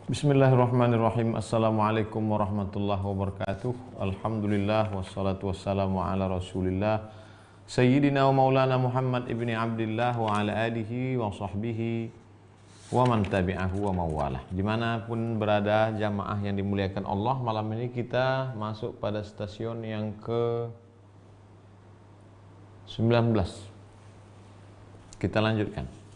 Bismillahirrahmanirrahim. Assalamualaikum warahmatullahi wabarakatuh. Alhamdulillah wassalatu wassalamu ala Rasulillah Sayyidina wa Maulana Muhammad ibni Abdillah wa ala alihi wa sahbihi wa man tabi'ahu wa mawalah. Dimanapun berada jamaah yang dimuliakan Allah, malam ini kita masuk pada stasiun yang ke 19. Kita lanjutkan.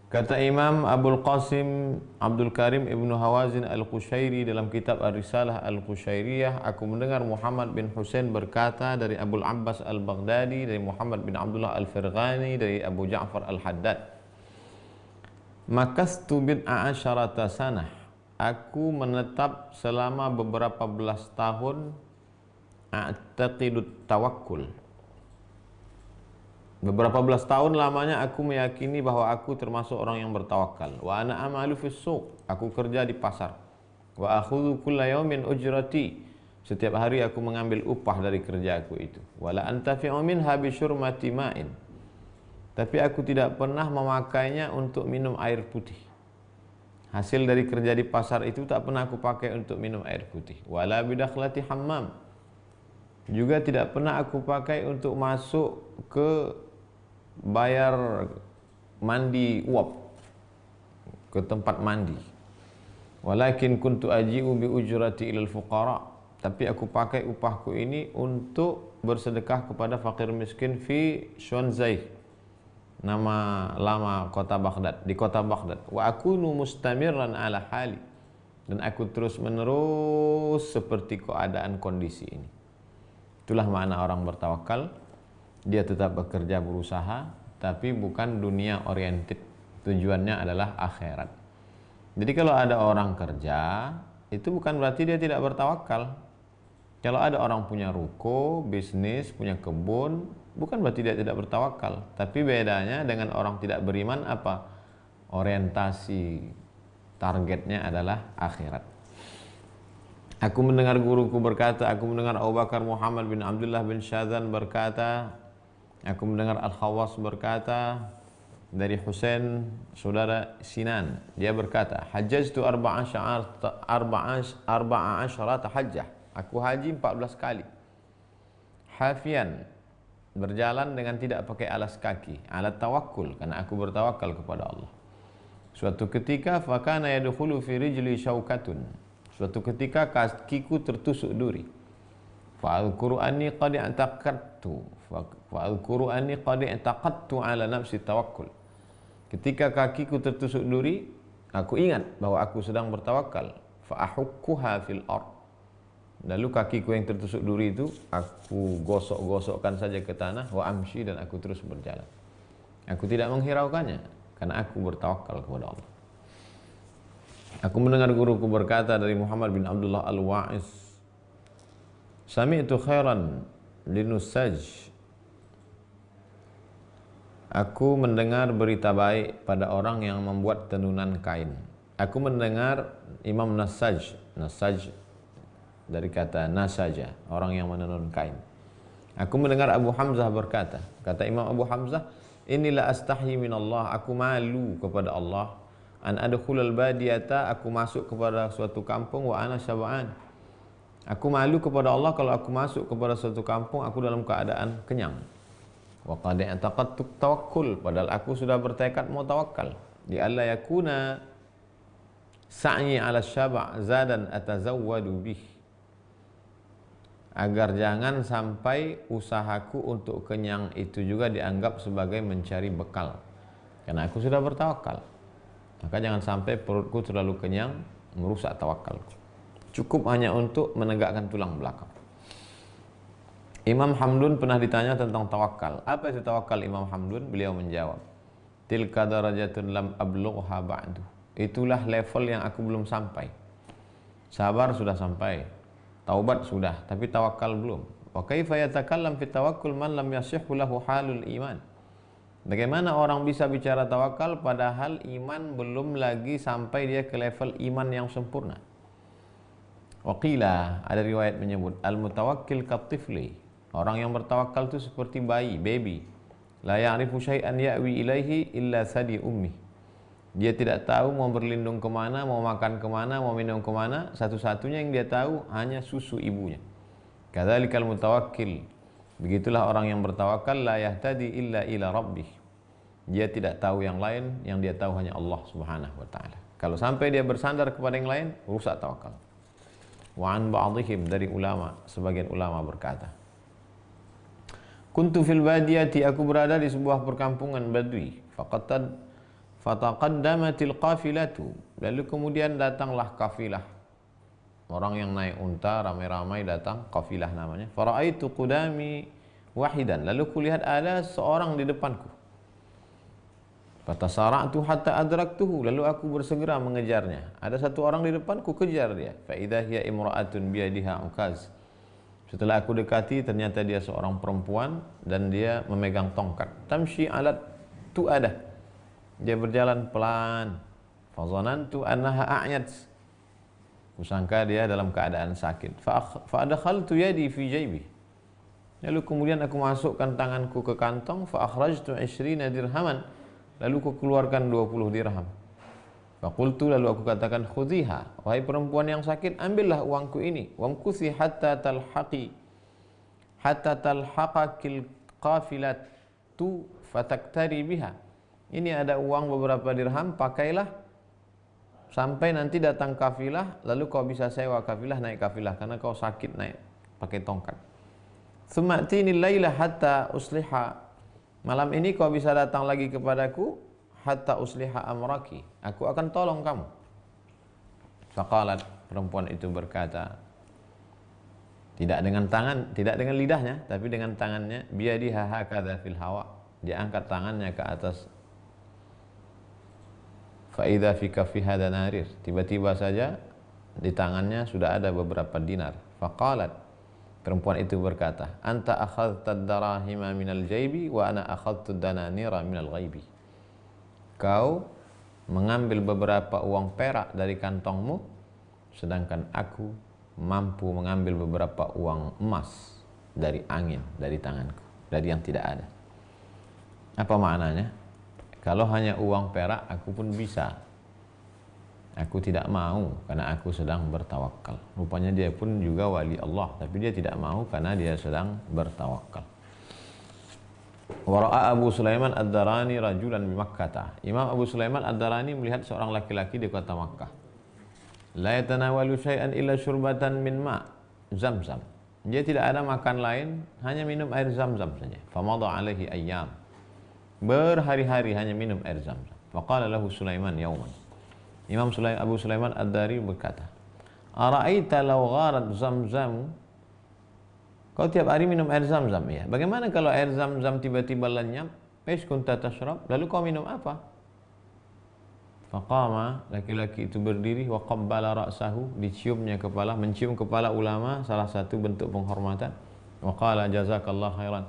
Kata Imam Abul Qasim Abdul Karim Ibnu Hawazin Al-Qushairi dalam kitab Ar-Risalah Al-Qushairiyah, aku mendengar Muhammad bin Husain berkata dari Abul Abbas Al-Baghdadi, dari Muhammad bin Abdullah Al-Firghani, dari Abu Ja'far Al-Haddad, makastu bid'a asyarata sanah, aku menetap selama beberapa belas tahun, a'taqidut tawakkul, beberapa belas tahun lamanya aku meyakini bahwa aku termasuk orang yang bertawakal. Wa ana amalu fis suq, aku kerja di pasar. Wa akhudhu kulla yawmin ujrati, setiap hari aku mengambil upah dari kerjaku itu. Wala antafi'u minha bi syurmati ma'in, tapi aku tidak pernah memakainya untuk minum air putih. Hasil dari kerja di pasar itu tak pernah aku pakai untuk minum air putih. Wala bidakhlati hammam, juga tidak pernah aku pakai untuk masuk ke bayar mandi uap, ke tempat mandi. Walakin kuntu aji'u bi ujrati ilal fuqara, tapi aku pakai upahku ini untuk bersedekah kepada fakir miskin fi Shonzai, nama lama kota Baghdad, di kota Baghdad. Wa akunu mustamirran ala hali, dan aku terus menerus seperti keadaan kondisi ini. Itulah makna orang bertawakal. Dia tetap bekerja, berusaha, tapi bukan dunia oriented, tujuannya adalah akhirat. Jadi kalau ada orang kerja, itu bukan berarti dia tidak bertawakal. Kalau ada orang punya ruko, bisnis, punya kebun, bukan berarti dia tidak bertawakal. Tapi bedanya dengan orang tidak beriman apa? Orientasi targetnya adalah akhirat. Aku mendengar guruku berkata, aku mendengar Abu Bakar Muhammad bin Abdullah bin Syadzan berkata, aku mendengar Al-Khawas berkata dari Husain saudara Sinan, dia berkata, hajjajtu arba'asyarata hajjah, aku haji 14 kali. Hafian, berjalan dengan tidak pakai alas kaki, alat tawakkul, karena aku bertawakal kepada Allah. Suatu ketika fakana yadkhulu fi rijli syaukatun, suatu ketika kakiku tertusuk duri. Fa'adhkuru anni qad i'taqadtu ala nafsi tawakkul. Ketika kakiku tertusuk duri, aku ingat bahwa aku sedang bertawakal. Fa'ahukkuha fil ard, lalu kakiku yang tertusuk duri itu aku gosok-gosokkan saja ke tanah. Wa amshi, dan aku terus berjalan. Aku tidak menghiraukannya karena aku bertawakal kepada Allah. Aku mendengar guruku berkata dari Muhammad bin Abdullah Al-Wa'iz, sami'tu khairan linusaj, aku mendengar berita baik pada orang yang membuat tenunan kain. Aku mendengar Imam Nasaj, Nasaj dari kata nasaja, orang yang menenun kain. Aku mendengar Abu Hamzah berkata, kata Imam Abu Hamzah, inilah astahyi minallah, aku malu kepada Allah, an adkhulal badiyata, aku masuk kepada suatu kampung, wa ana syab'an, aku malu kepada Allah kalau aku masuk kepada suatu kampung aku dalam keadaan kenyang. Wa qad i'taqadtu tawakkul, padahal aku sudah bertekad mau tawakal. Di alla yakuna sa'yi 'ala syaba' zadan atazawwadu bih, agar jangan sampai usahaku untuk kenyang itu juga dianggap sebagai mencari bekal, karena aku sudah bertawakal. Maka jangan sampai perutku terlalu kenyang merusak tawakalku. Cukup hanya untuk menegakkan tulang belakang. Imam Hamdun pernah ditanya tentang tawakal. Apa itu tawakal Imam Hamdun? Beliau menjawab, tilka darajatun lam ablugha ba'du, itulah level yang aku belum sampai. Sabar sudah sampai, taubat sudah, tapi tawakal belum. Wa kaifa yatakallam fi tawakkul man lam yasihhu lahu halul iman, bagaimana orang bisa bicara tawakal padahal iman belum lagi sampai dia ke level iman yang sempurna. Waqila, ada riwayat menyebut, al-mutawakkil katifli, orang yang bertawakal itu seperti bayi, baby. La ya'rifu syai'an ya'wi ilaihi illa sadi ummi, Dia tidak tahu mau berlindung kemana, mau makan kemana, mau minum kemana. Satu-satunya yang dia tahu hanya susu ibunya. Kadzalikal mutawakkil. Begitulah orang yang bertawakal, la yahtadi illa ila rabbih. Dia tidak tahu yang lain, yang dia tahu hanya Allah Subhanahu wa taala. Kalau sampai dia bersandar kepada yang lain, rusak tawakal. Wa an ba'dihim, dari ulama, sebagian ulama berkata, kuntu fil badiyati, aku berada di sebuah perkampungan badui, fataqaddamatil qafilatu, lalu kemudian datanglah kafilah, orang yang naik unta ramai-ramai datang, kafilah namanya. Fara'aitu qudami wahidan, lalu kulihat ada seorang di depanku. Fatasara'tu hatta adraktuhu, lalu aku bersegera mengejarnya. Ada satu orang di depanku, kejar dia. Fa idza hiya imra'atun biyadiha ukaz. Setelah aku dekati, ternyata dia seorang perempuan dan dia memegang tongkat. Tamshi alat tu'adah, dia berjalan pelan. Fazanantu annaha a'yat, kusangka dia dalam keadaan sakit. Fa adkhaltu yadi fi jaybi, lalu kemudian aku masukkan tanganku ke kantong. Fa akhrajtu 20 dirhaman, lalu aku keluarkan 20 dirham. Faqultu, lalu aku katakan, khudhiha, wahai perempuan yang sakit, ambillah uangku ini. Wamkuthi hatta talhaqakil qafilatu fataktari biha. Ini ada uang beberapa dirham, pakailah sampai nanti datang kafilah, lalu kau bisa sewa kafilah, naik kafilah, karena kau sakit naik pakai tongkat. Tsuma'tini laila hatta usliha, malam ini kau bisa datang lagi kepadaku, hatta usliha amraki, aku akan tolong kamu. Faqalat, perempuan itu berkata, tidak dengan tangan, tidak dengan lidahnya, tapi dengan tangannya, biyadiha hakadha fil hawa, dia angkat tangannya ke atas. Fa idza fi kaffiha danarir, tiba-tiba saja di tangannya sudah ada beberapa dinar. Faqalat, perempuan itu berkata, anta akhadta ad-darahima minal jaybi wa ana akhadtu ad-dananira minal ghaibi. Kau mengambil beberapa uang perak dari kantongmu, sedangkan aku mampu mengambil beberapa uang emas dari angin, dari tanganku, dari yang tidak ada. Apa maknanya? Kalau hanya uang perak, aku pun bisa. Aku tidak mau karena aku sedang bertawakal. Rupanya dia pun juga wali Allah, tapi dia tidak mau karena dia sedang bertawakal. Wara'a Abu Sulaiman Ad-Darani rajulan bi Makkah. Imam Abu Sulaiman Ad-Darani melihat seorang laki-laki di kota Makkah. La yatanawalu syai'an illa syurbatan min ma' Zamzam. Dia tidak ada makan lain, hanya minum air Zamzam saja. Famadha alaihi ayyam. Berhari-hari hanya minum air Zamzam. Faqala lahu Sulaiman yauman. Abu Sulaiman Ad-Dari berkata, ara'aita law gharat Zamzam, kau tiap hari minum air Zamzam, ya. Bagaimana kalau air Zamzam tiba-tiba lenyap? Esh kunta tashrab, lalu kau minum apa? Faqama, laki-laki itu berdiri, wa qabbala ra'sahu, diciumnya kepala, mencium kepala ulama, salah satu bentuk penghormatan. Wa qala jazakallah khairan,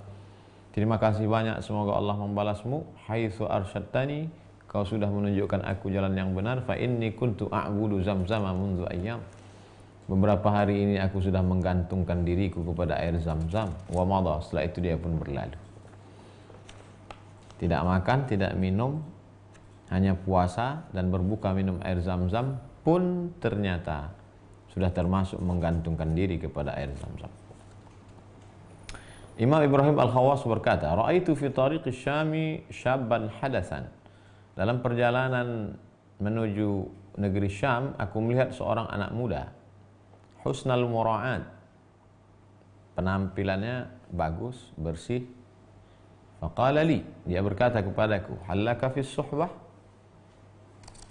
terima kasih banyak, semoga Allah membalasmu. Haitsu arsyadtani, kau sudah menunjukkan aku jalan yang benar. Fa inni kuntu a'budu zamzama mundu ayyam, beberapa hari ini aku sudah menggantungkan diriku kepada air Zamzam. Wa madha, setelah itu dia pun berlalu. Tidak makan, tidak minum, hanya puasa dan berbuka minum air Zamzam pun ternyata sudah termasuk menggantungkan diri kepada air Zamzam. Imam Ibrahim Al-Khawas berkata, ra'aitu fi tariqi Syami syabban hadasan. Dalam perjalanan menuju negeri Syam, aku melihat seorang anak muda, husnal mura'at, penampilannya bagus, bersih. Faqala li, dia berkata kepadaku, hallaka fis suhbah,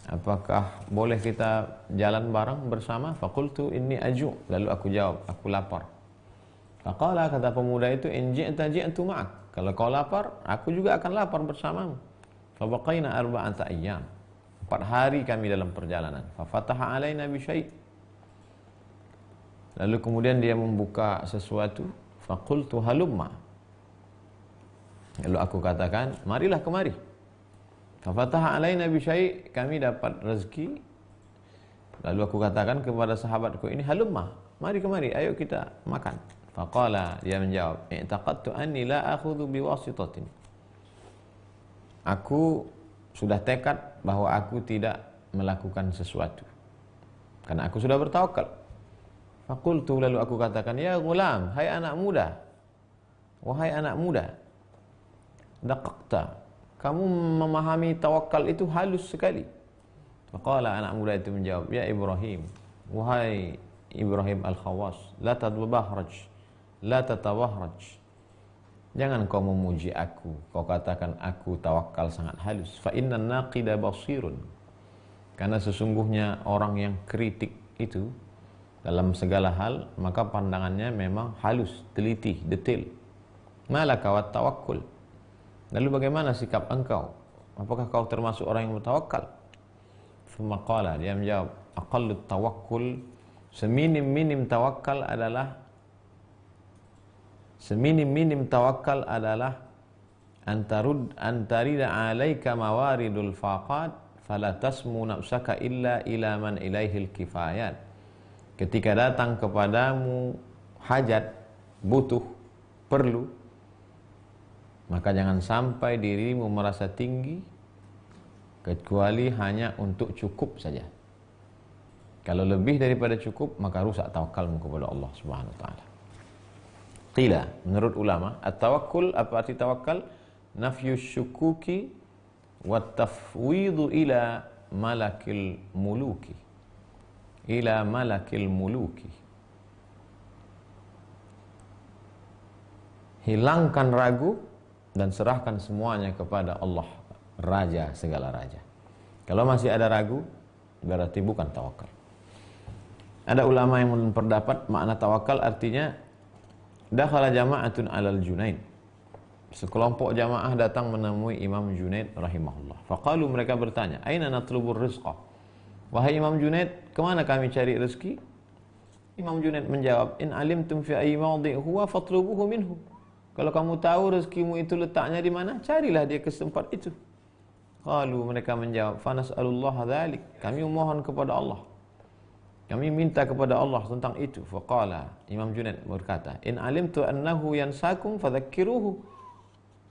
apakah boleh kita jalan bareng bersama? Faqultu inni aju, lalu aku jawab, aku lapar. Faqala, kata pemuda itu, in ji'ta ji'tu ma'ak, kalau kau lapar, aku juga akan lapar bersamamu. Fabaqaina arba'ata ayyam, 4 hari kami dalam perjalanan. Fafataha alaina bi syai', lalu kemudian dia membuka sesuatu. Faqultu halumma, lalu aku katakan, marilah kemari. Fafataha alaina bi syai', kami dapat rezeki. Lalu aku katakan kepada sahabatku ini, halumma, mari kemari, ayo kita makan. Faqala, dia menjawab, i'taqadtu anni la akhudhu biwasitatin, aku sudah tekad bahwa aku tidak melakukan sesuatu karena aku sudah bertawakal. Faqultu, lalu aku katakan, ya gulam, hai anak muda, wahai anak muda, daqaqta, kamu memahami tawakal itu halus sekali. Faqala, anak muda itu menjawab, ya Ibrahim, wahai Ibrahim al-Khawas, la tatabahraj, la tatabahraj, jangan kau memuji aku, kau katakan aku tawakal sangat halus. Fa innan naqida basirun, karena sesungguhnya orang yang kritik itu dalam segala hal, maka pandangannya memang halus, teliti, detail. Malaka wat tawakkul, lalu bagaimana sikap engkau? Apakah kau termasuk orang yang bertawakal? Thumma qala, dia menjawab, aqallut tawakkul, seminim-minim tawakal adalah antarida alaika mawaridul faqat fala tasmu nafsaka illa ila man ilaihil kifayat. Ketika datang kepadamu hajat, butuh, perlu, maka jangan sampai dirimu merasa tinggi kecuali hanya untuk cukup saja. Kalau lebih daripada cukup, maka rusak tawakalmu kepada Allah Subhanahu wa taala. Qila, menurut ulama, at-tawakkul, apa arti tawakal? Nafyu syukuki wa tafwidu ila malakil muluki. Ila malakil muluki. Hilangkan ragu dan serahkan semuanya kepada Allah, Raja segala raja. Kalau masih ada ragu, berarti bukan tawakal. Ada ulama yang berpendapat makna tawakal artinya dakhala jama'atun alal Junaid. Sekelompok jamaah datang menemui Imam Junaid rahimahullah. Faqalu, mereka bertanya, aina natlubur rizqa? Wahai Imam Junaid, kemana kami cari rezeki? Imam Junaid menjawab, in alimtum fi ayyi mawdi' huwa fatlubuhu minhu. Kalau kamu tahu rezekimu itu letaknya di mana, carilah dia ke tempat itu. Qalu, mereka menjawab, fa nas'alullah dzalik, kami memohon kepada Allah, kami minta kepada Allah tentang itu. Faqala, Imam Junaid berkata, in alimtu annahu yansakum fadhakkiruhu.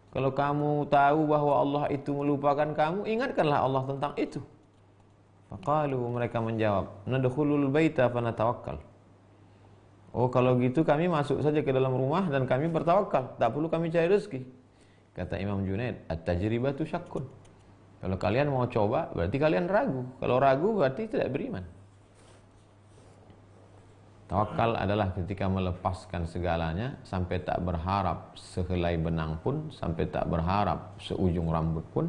Kalau kamu tahu bahwa Allah itu melupakan kamu, ingatkanlah Allah tentang itu. Faqalu, mereka menjawab, nadkhulul baita fanatawakkal. Oh, kalau gitu kami masuk saja ke dalam rumah dan kami bertawakal, tak perlu kami cari rezeki. Kata Imam Junaid, at-tajribatu syakkun. Kalau kalian mau coba, berarti kalian ragu. Kalau ragu, berarti tidak beriman. Tawakal adalah ketika melepaskan segalanya sampai tak berharap sehelai benang pun, sampai tak berharap seujung rambut pun.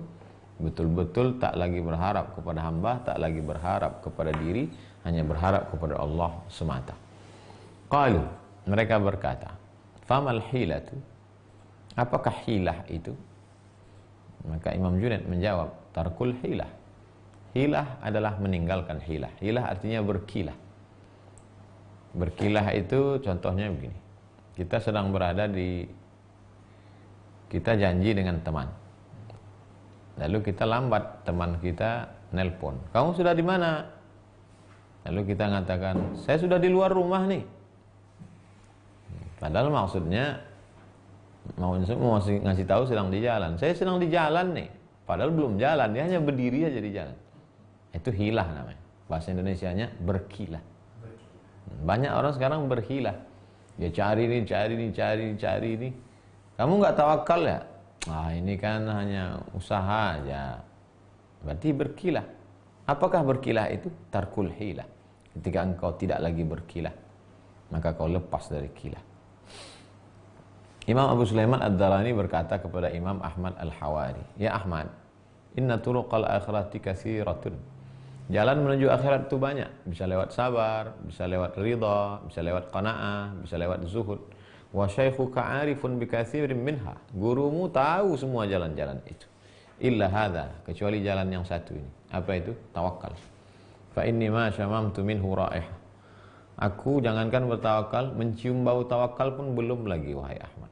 Betul-betul tak lagi berharap kepada hamba, tak lagi berharap kepada diri, hanya berharap kepada Allah semata. Qalu, mereka berkata, famal hilatu, apakah hilah itu? Maka Imam Junaid menjawab, tarkul hilah. Hilah adalah meninggalkan hilah. Hilah artinya berkilah. Berkilah itu contohnya begini. Kita janji dengan teman. Lalu kita lambat, teman kita nelpon, kamu sudah di mana? Lalu kita mengatakan, saya sudah di luar rumah nih. Padahal maksudnya mau ngasih tahu sedang di jalan. Saya sedang di jalan nih. Padahal belum jalan, dia hanya berdiri aja di jalan. Itu hilah namanya. Bahasa Indonesianya berkilah. Banyak orang sekarang berhilah. Dia cari ini. Kamu nggak tawakal ya? Ini kan hanya usaha aja. Berarti berkilah. Apakah berkilah itu? Tarkul hilah. Ketika engkau tidak lagi berkilah, maka kau lepas dari kilah. Imam Abu Sulaiman Ad-Darani berkata kepada Imam Ahmad Al-Hawari, ya Ahmad, inna turuqal akhirati katsiratun. Jalan menuju akhirat itu banyak. Bisa lewat sabar, bisa lewat ridha, bisa lewat qanaah, bisa lewat zuhud. Wa syaikhuka 'arifun bi katsirin minha. Gurumu tahu semua jalan-jalan itu. Illa hadza, kecuali jalan yang satu ini. Apa itu? Tawakal. Fa inni ma syamamtu minhu raihah. Aku jangankan bertawakal, mencium bau tawakal pun belum lagi, wahai Ahmad.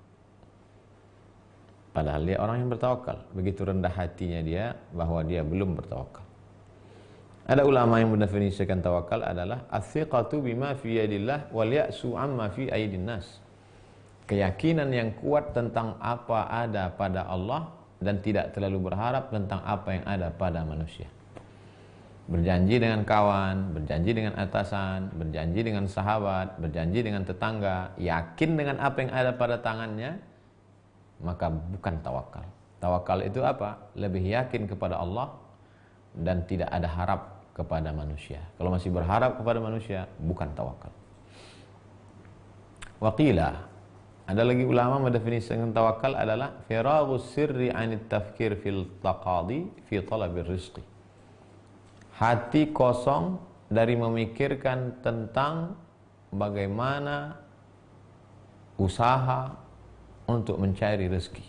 Padahal dia orang yang bertawakal. Begitu rendah hatinya dia bahwa dia belum bertawakal. Ada ulama yang mendefinisikan tawakal adalah as-siqatu bima fi yadillah wal ya'su amma fi aydin nas. Keyakinan yang kuat tentang apa ada pada Allah dan tidak terlalu berharap tentang apa yang ada pada manusia. Berjanji dengan kawan, berjanji dengan atasan, berjanji dengan sahabat, berjanji dengan tetangga, yakin dengan apa yang ada pada tangannya, maka bukan tawakal. Tawakal itu apa? Lebih yakin kepada Allah dan tidak ada harap kepada manusia. Kalau masih berharap kepada manusia, bukan tawakal. Waqila, ada lagi ulama mendefinisikan tawakal adalah firaghus sirri 'anit tafkir fil taqadi fi talabir rizqi. Hati kosong dari memikirkan tentang bagaimana usaha untuk mencari rezeki.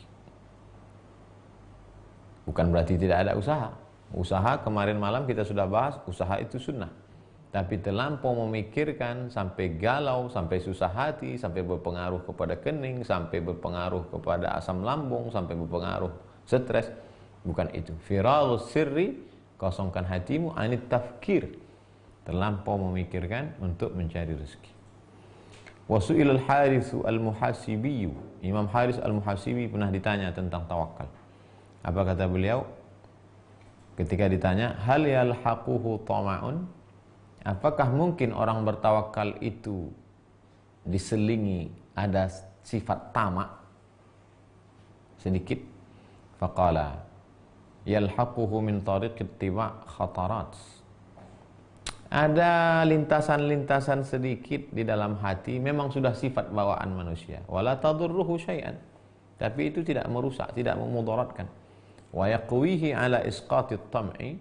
Bukan berarti tidak ada usaha. Usaha kemarin malam kita sudah bahas, usaha itu sunnah. Tapi terlampau memikirkan sampai galau, sampai susah hati, sampai berpengaruh kepada kening, sampai berpengaruh kepada asam lambung, sampai berpengaruh stres. Bukan itu. Firaghus sirri, kosongkan hatimu, anit tafkir, terlampau memikirkan untuk mencari rezeki. Wasu'il al-Harits al-Muhasibi, Imam Haris al-Muhasibi pernah ditanya tentang tawakal. Apa kata beliau? Ketika ditanya, hal yalhaquhu tama'un? Apakah mungkin orang bertawakal itu diselingi ada sifat tamak sedikit? Faqala yalhaquhu min tariq ittiba' khatarat. Ada lintasan-lintasan sedikit di dalam hati, memang sudah sifat bawaan manusia. Wala tadurruhu syai'an. Tapi itu tidak merusak, tidak memudaratkan. Wa yaqwihi ala isqatit tam'i.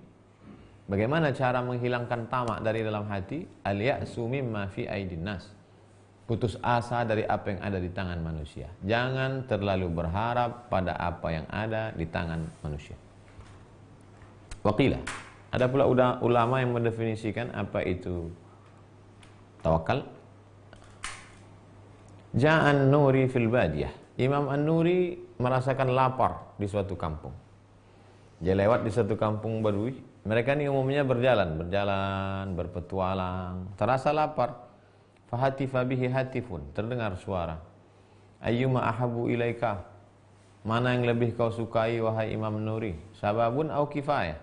Bagaimana cara menghilangkan tamak dari dalam hati? Al-ya'su mimma fi aidin nas. Putus asa dari apa yang ada di tangan manusia. Jangan terlalu berharap pada apa yang ada di tangan manusia. Waqila, ada pula ulama yang mendefinisikan apa itu tawakal. Ja'an Nuri fil badiyah. Imam An-Nuri merasakan lapar di suatu kampung. Dia lewat di suatu kampung Badui. Mereka ini umumnya berjalan, berpetualang. Terasa lapar. Fahatifa bihi hatifun. Terdengar suara. Ayyuma ahabu ilaika. Mana yang lebih kau sukai wahai Imam Nuri? Sababun au kifayah.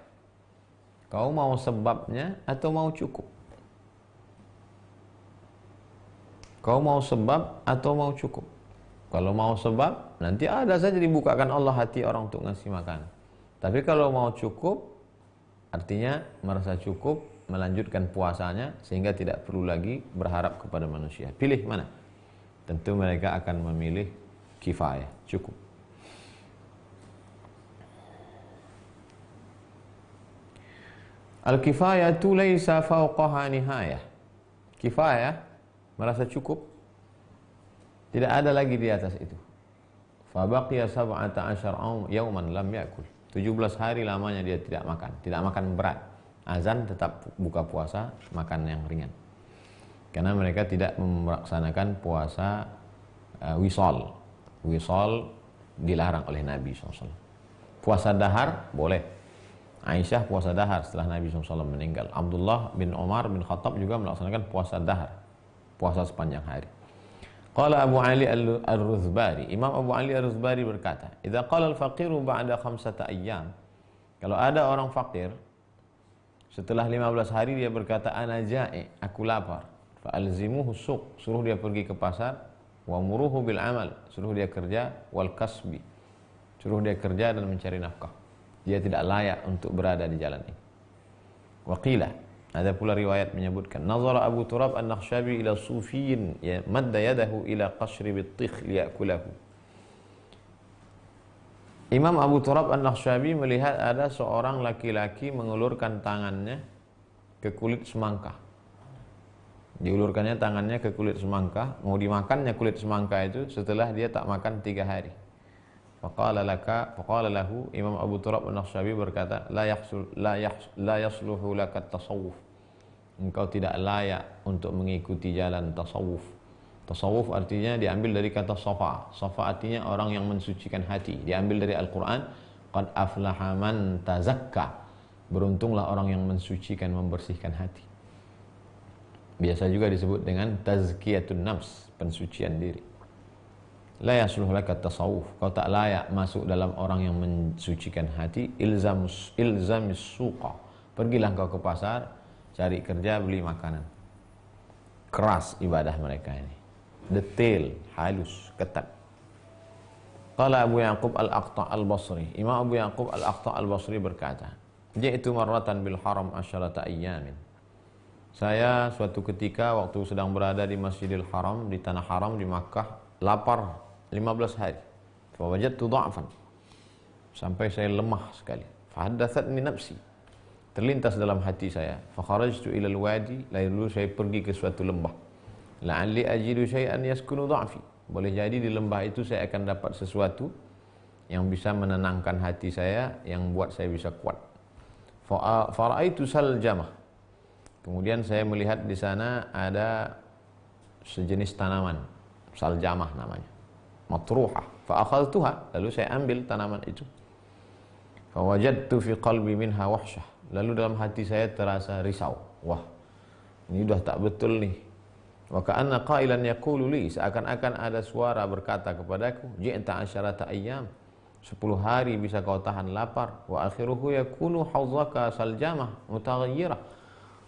Kau mau sebabnya atau mau cukup? Kau mau sebab atau mau cukup? Kalau mau sebab, nanti ada saja dibukakan Allah hati orang untuk ngasih makan. Tapi kalau mau cukup, artinya merasa cukup, melanjutkan puasanya sehingga tidak perlu lagi berharap kepada manusia. Pilih mana? Tentu mereka akan memilih kifayah, cukup. Al-kifayatu laisa fawqaha nihayah. Kifayah, merasa cukup, tidak ada lagi di atas itu. Fa baqiya 17 yawman lam yakul. 17 hari lamanya dia tidak makan berat. Azan tetap buka puasa, makan yang ringan. Karena mereka tidak melaksanakan puasa wisol. Wisol dilarang oleh Nabi SAW. Puasa dahar boleh. Aisyah puasa dahar setelah Nabi SAW meninggal. Abdullah bin Umar bin Khattab juga melaksanakan puasa dahar, puasa sepanjang hari. Qala Abu Ali Ar-Ruzbari, Imam Abu Ali Ar-Ruzbari berkata, "Idza qala al-faqiru ba'da 5 ayyam." Kalau ada orang fakir setelah 15 hari dia berkata, "Ana ja'i," aku lapar. Fa alzimuhu suq, suruh dia pergi ke pasar, wa muruhu bil amal, suruh dia kerja, wal kasbi, suruh dia kerja dan mencari nafkah. Dia tidak layak untuk berada di jalan ini. Waqila, ada pula riwayat menyebutkan, nazara Abu Turab an-Nakhshabi ila sufiyin ya madda yadahu ila qashri bitikh liyakulahu. Imam Abu Turab an-Nakhshabi melihat ada seorang laki-laki mengulurkan tangannya ke kulit semangka. Diulurkannya tangannya ke kulit semangka, mau dimakannya kulit semangka itu setelah dia tak makan 3 hari. Faqala lahu, Imam Abu Turab an-Nakhshabi berkata, la yasluhu laka tasawuf. Engkau tidak layak untuk mengikuti jalan tasawuf. Tasawuf artinya diambil dari kata safa. Safa artinya orang yang mensucikan hati. Diambil dari Al-Quran. Qad aflaha man tazakka. Beruntunglah orang yang mensucikan, membersihkan hati. Biasa juga disebut dengan tazkiyatun nafs, pensucian diri. La yasluh laka tasawuf, kau tak layak masuk dalam orang yang mensucikan hati. Ilzamis suqa, pergilah kau ke pasar, cari kerja, beli makanan. Keras ibadah mereka ini, detail, halus, ketat. Qala Abu Yaqub al-Aqta' al-Basri, Imam Abu Yaqub al-Aqta' al-Basri berkata, ji'tu marratan bil haram asyarata ayyamin. Saya suatu ketika waktu sedang berada di Masjidil Haram, di tanah haram di Makkah, lapar 15 hari. Fa wajadtu dha'fan, sampai saya lemah sekali. Fa haddathatni nafsi, terlintas dalam hati saya. Fa kharajtu ila al-wadi, lalu saya pergi ke suatu lembah. La'alli ajidu syai'an yaskunu dha'fi, boleh jadi di lembah itu saya akan dapat sesuatu yang bisa menenangkan hati saya, yang buat saya bisa kuat. Fa ra'aitu saljamah, kemudian saya melihat di sana ada sejenis tanaman, saljamah namanya, matruhah. Fa akhadtuha, lalu saya ambil tanaman itu. Fa wajadtu fi qalbi minha wahsyah, lalu dalam hati saya terasa risau. Wah, ini udah tak betul nih. Wa ka'anna qailan yaqulu li, seakan-akan ada suara berkata kepadaku, ji'ta asyarata ayyam, 10 hari bisa kau tahan lapar. Wa akhiruhu yakunu hawzaka saljamah mutaghayyirah,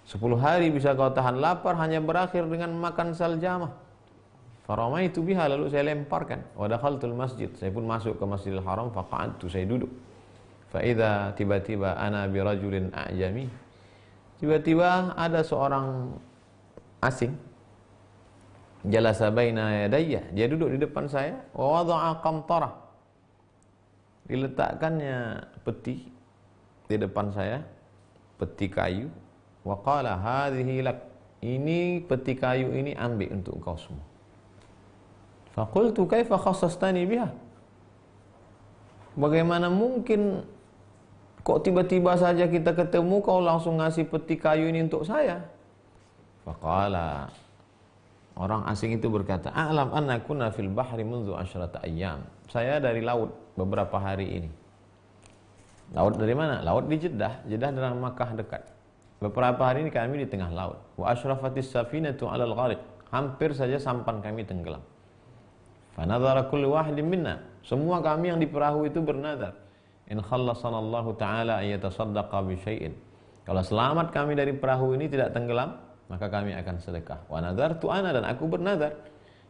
10 hari bisa kau tahan lapar, hanya berakhir dengan makan saljamah. Faramaitu biha, lalu saya lemparkan. Wa dakhaltul masjid, saya pun masuk ke Masjidil Haram. Faqa'adtu, saya duduk. Fa idza, tiba-tiba ana bi rajulin a'jami, tiba-tiba ada seorang asing, jalasa baina yadayya, dia duduk di depan saya. Wa wada'a qamtarah, diletakkannya peti di depan saya, peti kayu. Wa qala hadhihi lak, ini peti kayu ini ambil untuk kau semua. Faqultu kaifa khassastani biha, bagaimana mungkin kok tiba-tiba saja kita ketemu kau langsung ngasih peti kayu ini untuk saya? Faqala, orang asing itu berkata, a'lam anna kunna fil bahri mundu asyrata ayyam, saya dari laut beberapa hari ini. Laut dari mana? Laut di Jeddah. Jeddah dari Makkah dekat. Beberapa hari ini kami di tengah laut. Wa asyrafatis safinatu 'alal ghariq, hampir saja sampan kami tenggelam. Fa nadhara kullu wahidin minna, semua kami yang di perahu itu bernazar, in khallasanallahu ta'ala an yatasaddaqa bi syai'in, kalau selamat kami dari perahu ini tidak tenggelam, maka kami akan sedekah. Wa nadartu ana, dan aku bernazar,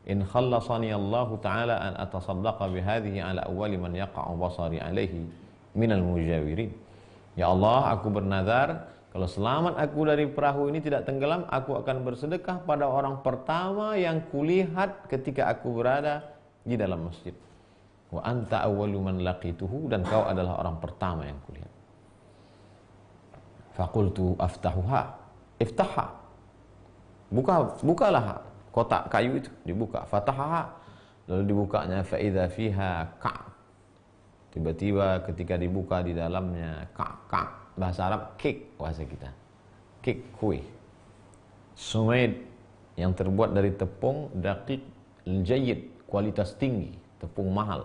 in khallasani Allah ta'ala an atasaddaqa bihadhihi ala awwali man yaqa'u basari alaihi minal mujawirin. Ya Allah, aku bernazar, kalau selamat aku dari perahu ini tidak tenggelam, aku akan bersedekah pada orang pertama yang kulihat ketika aku berada di dalam masjid. Wa anta awwalu man laqituhu, dan kau adalah orang pertama yang kulihat. Faqultu aftahuha, iftahha, bukalah kotak kayu itu, dibuka. Fatahaha, lalu dibukanya. Fa idza fiha ka', tiba-tiba ketika dibuka di dalamnya ka', bahasa Arab cake, bahasa kita cake, kue sumaid yang terbuat dari tepung daqiq al-jayyid, kualitas tinggi, tepung mahal,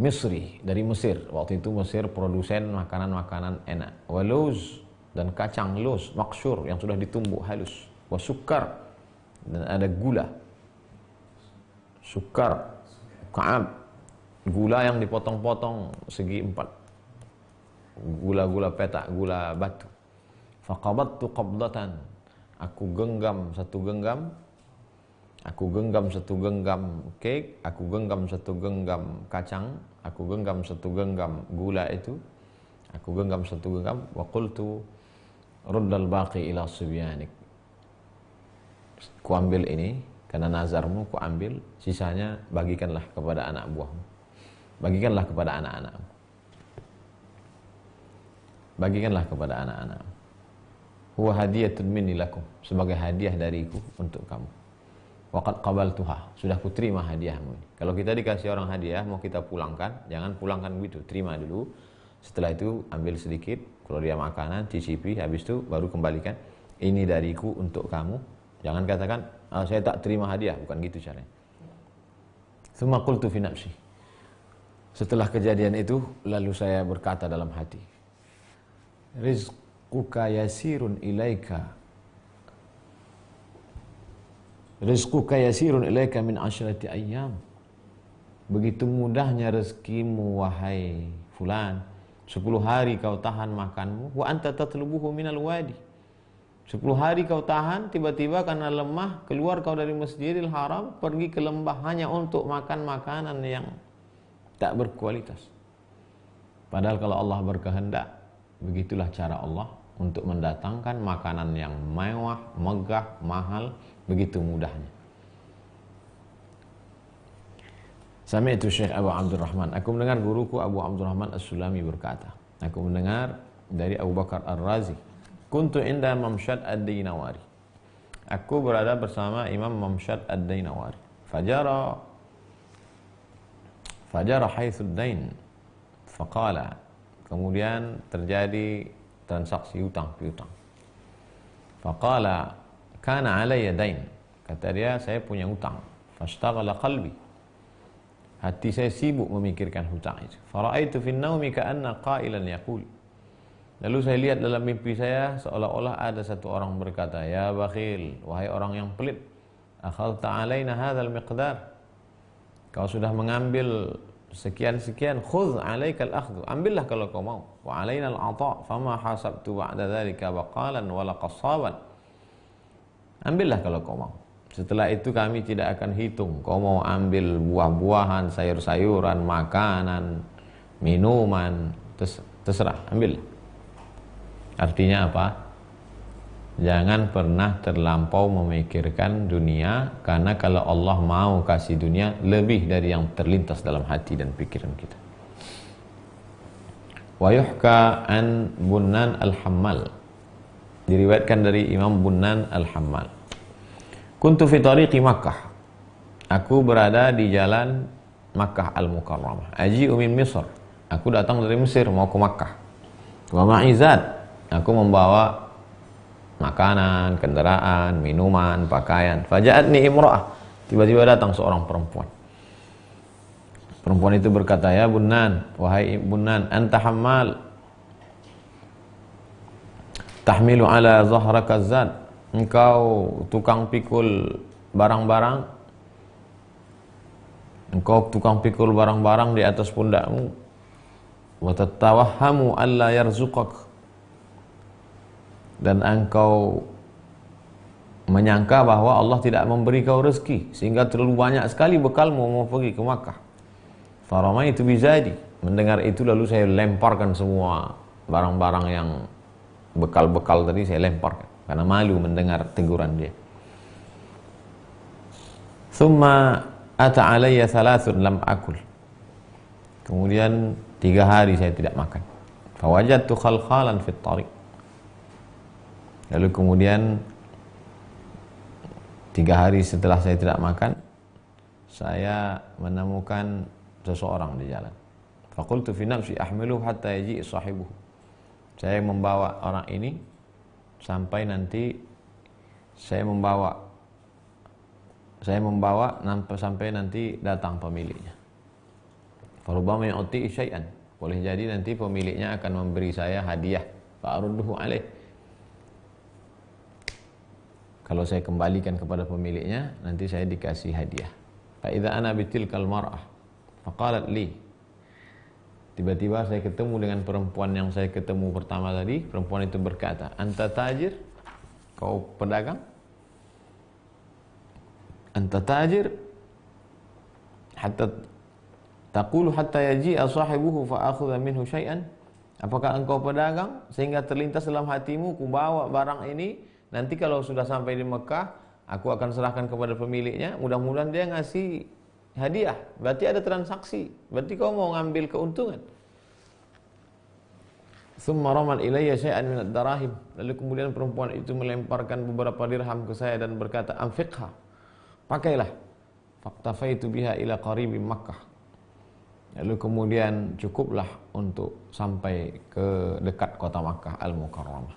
Misri, dari Mesir. Waktu itu Mesir produsen makanan-makanan enak. Waluz, dan kacang luz maksyur yang sudah ditumbuk halus. Wasukar, dan ada gula, sukar, ka'ab, gula yang dipotong-potong segi 4, gula-gula petak, gula batu. Faqabattu qabdatan, aku genggam satu genggam, aku genggam satu genggam cake, aku genggam satu genggam kacang, aku genggam satu genggam gula itu, aku genggam satu genggam. Wa qultu ruddal baqi ila subyanik, ku ambil ini karena nazarmu, ku ambil sisanya bagikanlah kepada anak buahmu, bagikanlah kepada anak-anakmu, bagikanlah kepada anak-anakmu. Huwa hadiyatun minni lakum, sebagai hadiah dariku untuk kamu. Waqad qabaltuha, sudah ku terima hadiahmu ini. Kalau kita dikasih orang hadiah mau kita pulangkan, jangan pulangkan begitu, terima dulu. Setelah itu ambil sedikit, kalau dia makanan cicipi, habis itu baru kembalikan. Ini dariku untuk kamu. Jangan katakan saya tak terima hadiah, bukan gitu caranya. Tsumma qultu fi nafsi, setelah kejadian itu lalu saya berkata dalam hati, rizquka yasirun ilaika, rizquka yasirun ilaika min asyrati ayyam, begitu mudahnya rezekimu wahai fulan. 10 hari kau tahan makanmu, wa anta tatlubuhu minal wadi. 10 hari kau tahan, tiba-tiba karena lemah keluar kau dari Masjidil Haram pergi ke lembah hanya untuk makan makanan yang tak berkualitas. Padahal kalau Allah berkehendak, begitulah cara Allah untuk mendatangkan makanan yang mewah, megah, mahal, begitu mudahnya. Sami'tu Syekh Abu Abdurrahman, aku mendengar guruku Abu Abdurrahman As-Sulami berkata, aku mendengar dari Abu Bakar Ar-Razi, kuntu inda Mamshad Ad-Dainawari, aku berada bersama Imam Mamshad Ad-Dainawari, fajara haitsu dain, faqala, kemudian terjadi transaksi hutang piutang. Faqala kana alayya dain, kata dia saya punya hutang. Fashtaghala qalbi, hati saya sibuk memikirkan hutang itu. Fara'aitu fin naumi ka'anna qailan yaqul, lalu saya lihat dalam mimpi saya seolah-olah ada satu orang berkata, ya bakhil, wahai orang yang pelit, akhadta alaina hadzal miqdar, kau sudah mengambil sekian-sekian, khudh alaikal akhdhu, ambillah kalau kau mau, wa alaina al-ata, fama hasabtu ba'da dzalika baqalan wala qassaban, ambillah kalau kau mau, setelah itu kami tidak akan hitung kau mau ambil buah-buahan, sayur-sayuran, makanan, minuman, terserah, ambillah. Artinya apa? Jangan pernah terlampau memikirkan dunia, karena kalau Allah mau kasih dunia lebih dari yang terlintas dalam hati dan pikiran kita. Wa yuhka an Bunnan al-Hammal, diriwayatkan dari Imam Bunnan al-Hammal, kuntu fi tariqi Makkah, aku berada di jalan Makkah al-Mukarramah, aji'u min Misr, aku datang dari Mesir mau ke Makkah, wa ma'izat, aku membawa makanan, kendaraan, minuman, pakaian. Faja'atni imra'ah, tiba-tiba datang seorang perempuan. Perempuan itu berkata, ya Bunnan, wahai Bunnan, anta hammal, tahmilu ala zahraka zad, engkau tukang pikul barang-barang, engkau tukang pikul barang-barang di atas pundakmu, wa tatawahhamu alla yarzuqak, dan engkau menyangka bahwa Allah tidak memberi kau rezeki sehingga terlalu banyak sekali bekalmu mau pergi ke Makkah. Faramaitu bizadi, mendengar itu lalu saya lemparkan semua barang-barang yang bekal-bekal tadi, saya lemparkan karena malu mendengar teguran dia. Thumma ata alayya thalathun lam akul, kemudian 3 hari saya tidak makan. Fawajadtu khalkhalan fit tariq, lalu kemudian 3 hari setelah saya tidak makan, saya menemukan seseorang di jalan. Faqultu fi nafsi ahmiluhu hatta yaji sahibuhu, saya membawa orang ini sampai nanti sampai nanti datang pemiliknya. Farubama yu'ti syai'an, boleh jadi nanti pemiliknya akan memberi saya hadiah. Fa'arudduhu alaih, kalau saya kembalikan kepada pemiliknya, nanti saya dikasih hadiah. Fa idza ana bitilkal mar'ah faqalat li, tiba-tiba saya ketemu dengan perempuan yang saya ketemu pertama tadi. Perempuan itu berkata, anta tajir, kau pedagang? Anta tajir hatta taqulu hatta yaji'a sahibuhu fa akhudha minhu syai'an, apakah engkau pedagang sehingga terlintas dalam hatimu, ku bawa barang ini, nanti kalau sudah sampai di Mekah aku akan serahkan kepada pemiliknya, mudah-mudahan dia ngasih hadiah, berarti ada transaksi, berarti kau mau ngambil keuntungan. Thumma ramal ilayya syai'an min ad-darahim, lalu kemudian perempuan itu melemparkan beberapa dirham ke saya dan berkata, anfiqha, pakailah. Faqtafaitu biha ila qaribi Makkah, lalu kemudian cukuplah untuk sampai ke dekat kota Makkah al-Mukarramah.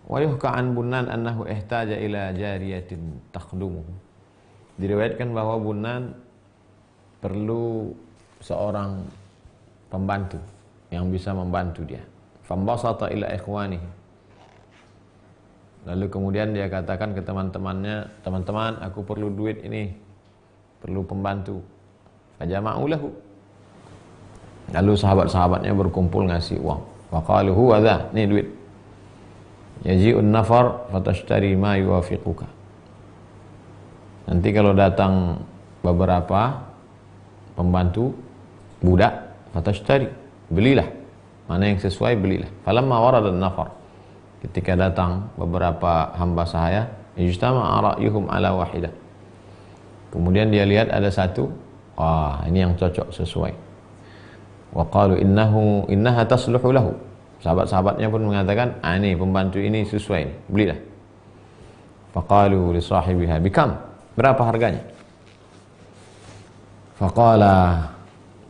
Wa yuhka an Bunnan annahu ihtaja ila jariyatin takhdumuhu, diriwayatkan bahwa Bunnan perlu seorang pembantu yang bisa membantu dia. Fambasata ila ikhwanihi, lalu kemudian dia katakan ke teman-temannya, teman-teman, aku perlu duit ini, perlu pembantu. Fajama'u lahu. Lalu sahabat-sahabatnya berkumpul ngasih uang. Wa qalu huwa dha, nih duit. Yaji'un nafar fatashtari ma yuwafiquka. Nanti kalau datang beberapa pembantu budak, fatashtari, belilah. Mana yang sesuai belilah. Falamma warada nafar. Ketika datang beberapa hamba sahaya, ijtama'a ra'yuhum ala wahidah. Kemudian dia lihat ada satu, wah ini yang cocok sesuai. Wa qalu innaha tasluhu lahu. Sahabat-sahabatnya pun mengatakan, ini pembantu ini sesuai, belilah. Faqalu li sahibiha bikam? Berapa harganya? Faqala,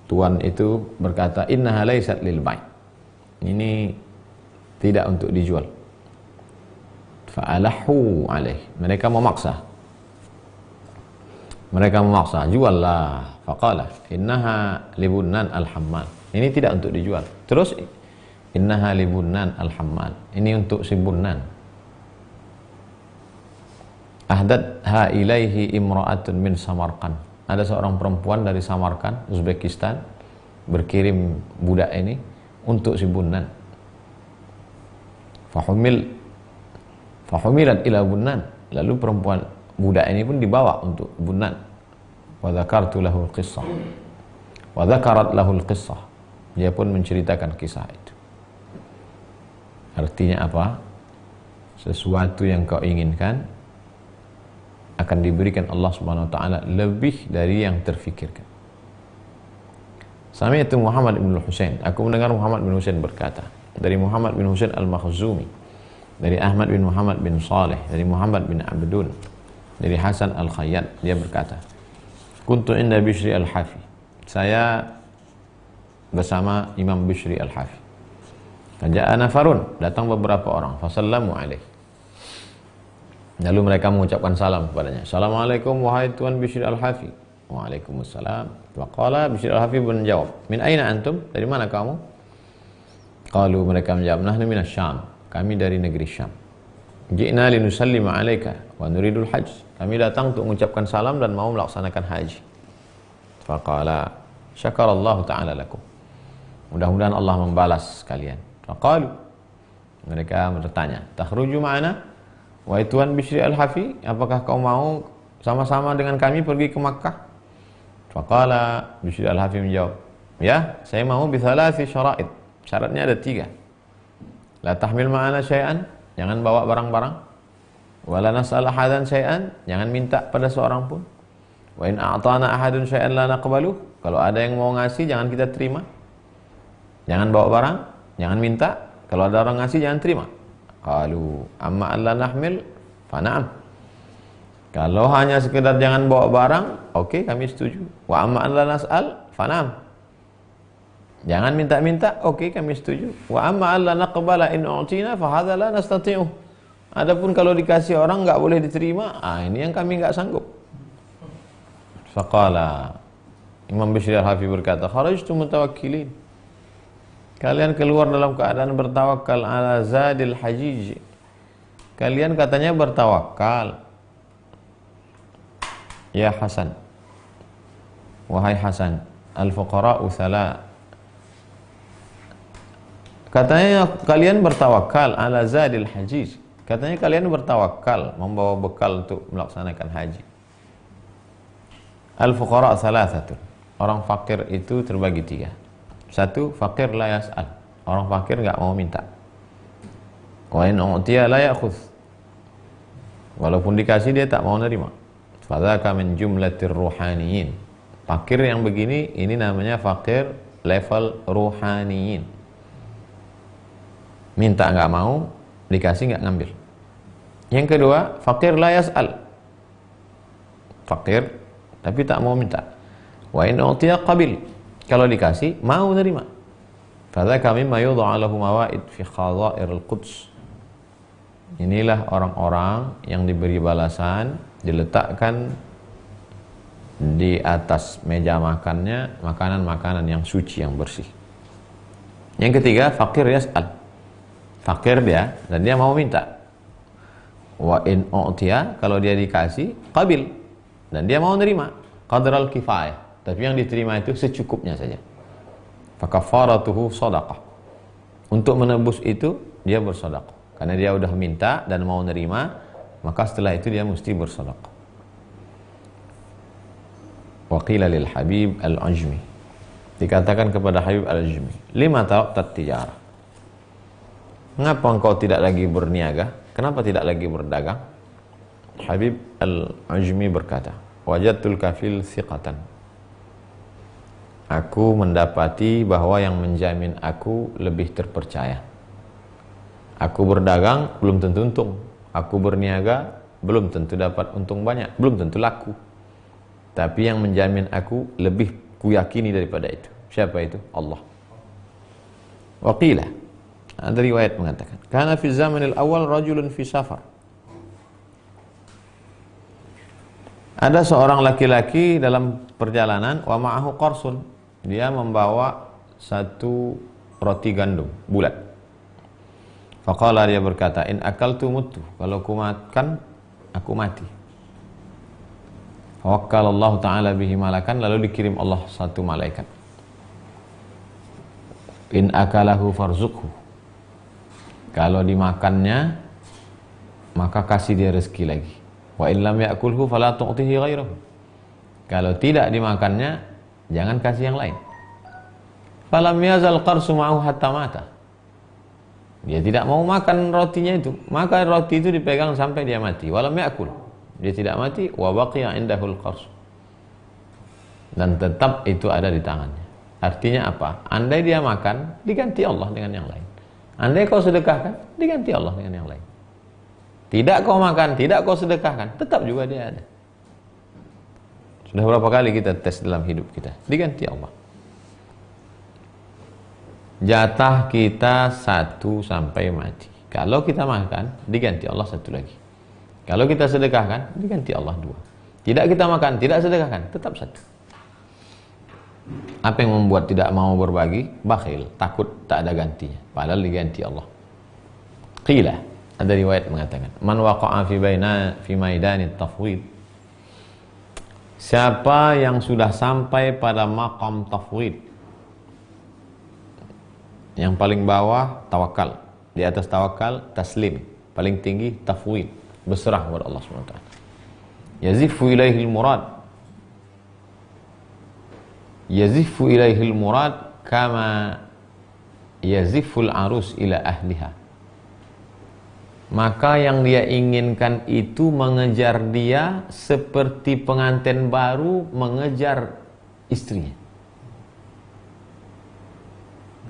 tuan itu berkata, innaha laysat lil bai'. Ini tidak untuk dijual. Fa'alahu alaih. Mereka memaksa. Juallah. Faqala innaha libunnan al-hammal. Ini tidak untuk dijual. Terus innaha libunnan al-hammal. Ini untuk si Bunnan. Ahdatha ilaihi imra'atun min Samarkand. Ada seorang perempuan dari Samarkand, Uzbekistan, berkirim budak ini untuk si Bunnan. Fahumilat ila Bunnan. Lalu perempuan budak ini pun dibawa untuk Bunnan. Wa dzakartu lahu al-qissah. Wa dzakarat lahu al-qissah. Dia pun menceritakan kisah itu. Artinya apa? Sesuatu yang kau inginkan akan diberikan Allah Subhanahu wa taala lebih dari yang terfikirkan. Sami'tu Muhammad bin Husain. Aku mendengar Muhammad bin Husain berkata, dari Muhammad bin Husain al-Makhzumi, dari Ahmad bin Muhammad bin Saleh, dari Muhammad bin Abdun, dari Hasan al-Khayyat, dia berkata, kuntu inda Bishri al-Hafi. Saya bersama Imam Bishri al-Hafi. Faja'a nafarun, datang beberapa orang, fasallamu alaih. Lalu mereka mengucapkan salam kepadanya. Assalamualaikum wahai Tuan Bishri al-Hafi. Waalaikumsalam. Waqala Bishri al-Hafi menjawab, min aina antum? Dari mana kamu? Qalu, mereka menjawab, nahnu minas Syam. Kami dari negeri Syam. Ji'na linusallima alaika wa nuridul hajj. Kami datang untuk mengucapkan salam dan mau melaksanakan haji. Faqala syakarallahu ta'ala lakum. Mudah-mudahan Allah membalas kalian. Faqalu, mereka bertanya, takhruju ma'ana? Wahai Tuan Bishri al-Hafi, apakah kau mau sama-sama dengan kami pergi ke Makkah? Faqala Bishri al-Hafi menjawab, ya, saya mau bithalasi syara'id. Syaratnya ada 3. La tahmil ma'ana syai'an, jangan bawa barang-barang. Wala nas'al ahadan syai'an, jangan minta pada seorang pun. Wa in a'tana ahadun syai'an la naqbaluh, kalau ada yang mau ngasih jangan kita terima. Jangan bawa barang, jangan minta. Kalau ada orang ngasih jangan terima. Qalu amma alla nahmil fa na'am. Kalau hanya sekedar jangan bawa barang, oke, kami setuju. Wa amma alla nas'al fa na'am. Jangan minta-minta, oke, kami setuju. Wa amma alla naqbala in u'tina fa hadza la nastati'u. Adapun kalau dikasih orang enggak boleh diterima, ini yang kami enggak sanggup. Faqala Imam Bishri al-Hafi berkata, kharajtu mutawakkilin. Kalian keluar dalam keadaan bertawakal ala zadil hajij. Kalian katanya bertawakal. Ya Hasan, wahai Hasan, al-fuqara'u thala. Katanya kalian bertawakal ala zadil hajij. Katanya kalian bertawakal membawa bekal untuk melaksanakan haji. Al-fuqara' thalathatun. Orang fakir itu terbagi 3. 1, fakir la yas'al. Orang fakir enggak mau minta. Wa in u'tiya la ya'khudh. Walaupun dikasih dia tak mau nerima. Fadzaka min jumlatir ruhaniyin. Fakir yang begini ini namanya fakir level ruhaniyin. Minta enggak mau, dikasih enggak ngambil. Yang kedua, fakir la yas'al. Fakir tapi tak mau minta. Wa in u'tiya qabil. Kalau dikasih mau nerima. Fadzaka mimma yudha'a lahu mawaid fi khadha'iril quds. Inilah orang-orang yang diberi balasan, diletakkan di atas meja makannya makanan-makanan yang suci, yang bersih. Yang ketiga, fakir yas'al. Fakir dia dan dia mau minta. Wa in u'tiya, kalau dia dikasih, qabil, dan dia mau nerima. Qadral kifayah, tapi yang diterima itu secukupnya saja. Fakafaratuhu shadaqah. Untuk menebus itu dia bersedekah. Karena dia udah minta dan mau nerima, maka setelah itu dia mesti bersedekah. Wa qila lil Habib al-Ajmi. Dikatakan kepada Habib al-Ajmi, lima taraktat tijarah. Mengapa engkau tidak lagi berniaga? Kenapa tidak lagi berdagang? Habib al-Ajmi berkata, wajadtul kafil thiqatan. Aku mendapati bahwa yang menjamin aku lebih terpercaya. Aku berdagang belum tentu untung. Aku berniaga belum tentu dapat untung banyak, belum tentu laku. Tapi yang menjamin aku lebih kuyakini daripada itu. Siapa itu? Allah. Waqila, ada riwayat mengatakan, kana fi zamanil awal rajulun fi safar. Ada seorang laki-laki dalam perjalanan, wa ma'ahu qarsun. Dia membawa satu roti gandum bulat. Faqala, dia berkata, in akaltu mutu, kalau aku makan aku mati. Fawakkalallahu ta'ala bihi malakan, lalu dikirim Allah satu malaikat. In akalahu farzukhu, kalau dimakannya maka kasih dia rezeki lagi. Wa in lam ya'kulhu fala tu'tihi ghairahu, kalau tidak dimakannya jangan kasih yang lain. Falam yazal qarsu ma'ahu hatta mata. Dia tidak mau makan rotinya itu, maka roti itu dipegang sampai dia mati. Walam ya'kul, dia tidak mati. Wa baqiya indahul qarsu, dan tetap itu ada di tangannya. Artinya apa? Andai dia makan, diganti Allah dengan yang lain. Andai kau sedekahkan, diganti Allah dengan yang lain. Tidak kau makan, tidak kau sedekahkan, tetap juga dia ada. Sudah berapa kali kita tes dalam hidup kita, diganti Allah. Jatah kita 1 sampai mati. Kalau kita makan, diganti Allah 1 lagi. Kalau kita sedekahkan, diganti Allah 2. Tidak kita makan, tidak sedekahkan, tetap 1. Apa yang membuat tidak mau berbagi? Bakhil, takut tak ada gantinya, padahal diganti Allah. Qila, ada riwayat mengatakan, man waqa'a fi maidanit tafwid. Siapa yang sudah sampai pada maqam tafwid, yang paling bawah tawakal, di atas tawakal taslim, paling tinggi tafwid, berserah kepada Allah SWT. Yazifu ilaihil murad, yazifu ilaihil murad kama yaziful arus ila ahliha. Maka yang dia inginkan itu mengejar dia seperti pengantin baru mengejar istrinya.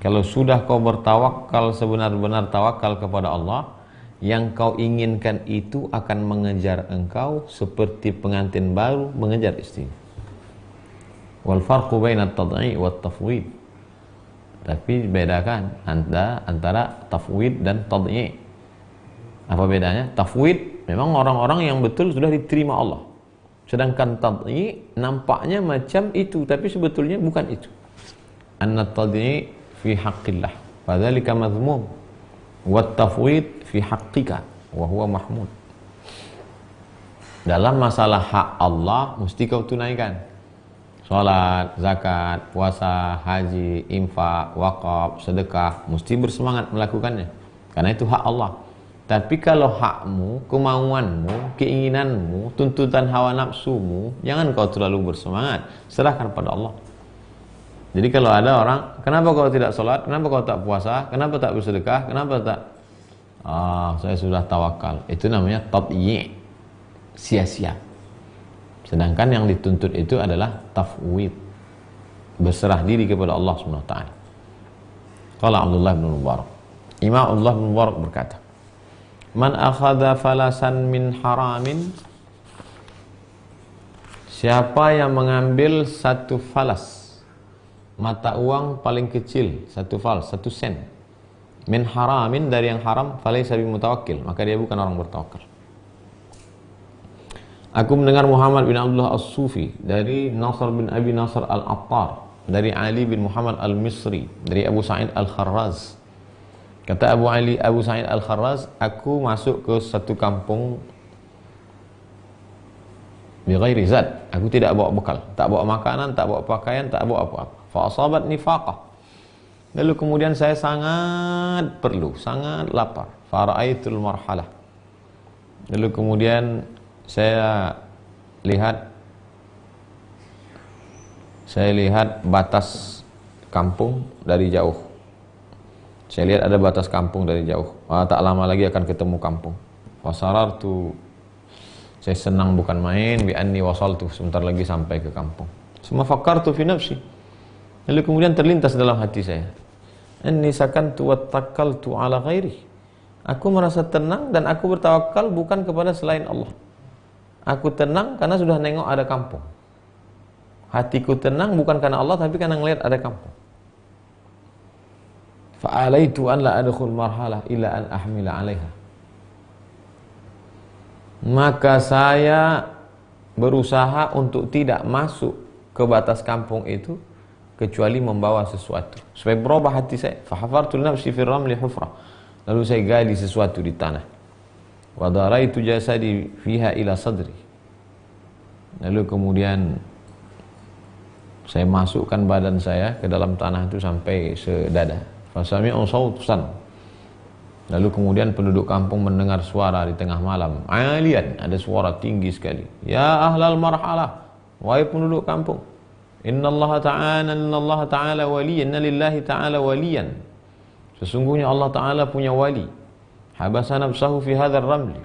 Kalau sudah kau bertawakal sebenar-benar tawakal kepada Allah, yang kau inginkan itu akan mengejar engkau seperti pengantin baru mengejar istrinya. Wal farqu baina at-tad'i' wat tafwid. Tapi bedakan antara tafwid dan tad'i'. Apa bedanya? Tafwid memang orang-orang yang betul sudah diterima Allah. Sedangkan tad'i' nampaknya macam itu, tapi sebetulnya bukan itu. Anna tad'i' fi haqqillah, fadzalika madhmum. Wat tafwid fi haqqika, wa huwa mahmud. Dalam masalah hak Allah mesti kau tunaikan. Salat, zakat, puasa, haji, infak, wakaf, sedekah, mesti bersemangat melakukannya. Karena itu hak Allah. Tapi kalau hakmu, kemauanmu, keinginanmu, tuntutan hawa nafsumu, jangan kau terlalu bersemangat, serahkan pada Allah. Jadi kalau ada orang, kenapa kau tidak sholat, kenapa kau tak puasa, kenapa tak bersedekah, kenapa tak, saya sudah tawakal. Itu namanya tad'i', sia-sia. Sedangkan yang dituntut itu adalah tafwid, berserah diri kepada Allah SWT. Qala Abdullah bin Mubarak, Imam Abdullah bin Mubarak berkata, man akhadha falasan min haramin, siapa yang mengambil satu falas, mata uang paling kecil, satu fals, 1 sen, min haramin, dari yang haram, falaysa bimutawakkil, maka dia bukan orang bertawakal. Aku mendengar Muhammad bin Abdullah As-Sufi dari Nasr bin Abi Nasr Al-Attar, dari Ali bin Muhammad Al-Misri, dari Abu Sa'id Al-Kharraz. Kata Abu Sa'id Al-Kharraz, aku masuk ke satu kampung bi ghairi zad. Aku tidak bawa bekal, tak bawa makanan, tak bawa pakaian, tak bawa apa-apa. Fa asabat nifaqah. Lalu kemudian saya sangat perlu, sangat lapar. Fa ra'aitul marhalah. Lalu kemudian saya lihat batas kampung dari jauh. Saya lihat ada batas kampung dari jauh. Tak lama lagi akan ketemu kampung. Wasarartu, saya senang bukan main, bi anni wasaltu, sebentar lagi sampai ke kampung. Summa fakkartu fi nafsi. Lalu kemudian terlintas dalam hati saya, anni sakantu wattakkaltu ala ghairi. Aku merasa tenang dan aku bertawakal bukan kepada selain Allah. Aku tenang karena sudah nengok ada kampung. Hatiku tenang bukan karena Allah, tapi karena ngelihat ada kampung. Fa'alaitu an la adkhul marhalah illa an ahmila 'alaiha. Maka saya berusaha untuk tidak masuk ke batas kampung itu kecuali membawa sesuatu supaya berubah hati saya. Fa hafartu nafsi fi ramli hufra. Lalu saya gali sesuatu di tanah. Wa daraitu jasadi fiha ila sadri. Lalu kemudian saya masukkan badan saya ke dalam tanah itu sampai sedada. Fasami'u sautan. Lalu kemudian penduduk kampung mendengar suara di tengah malam. Alian, ada suara tinggi sekali. Ya ahlal marhalah, wahai penduduk kampung. Innallaha ta'ala waliyan, lillahi ta'ala waliyan. Sesungguhnya Allah Ta'ala punya wali. Habasa nafsahu fi hadzal ramli.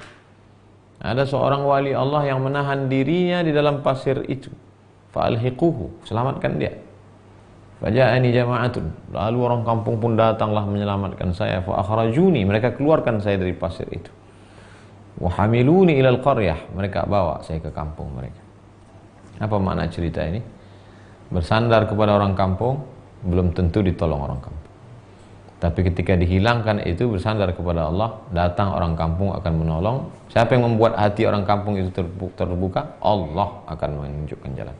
Ada seorang wali Allah yang menahan dirinya di dalam pasir itu. Fa'alhiquhu, selamatkan dia. Faja'ani jama'atun, lalu orang kampung pun datanglah menyelamatkan saya. Fa akhrajuni, mereka keluarkan saya dari pasir itu. Wa hamiluni ilal qaryah, mereka bawa saya ke kampung mereka. Apa makna cerita ini? Bersandar kepada orang kampung belum tentu ditolong orang kampung. Tapi ketika dihilangkan itu, bersandar kepada Allah, datang orang kampung akan menolong. Siapa yang membuat hati orang kampung itu terbuka? Allah akan menunjukkan jalan.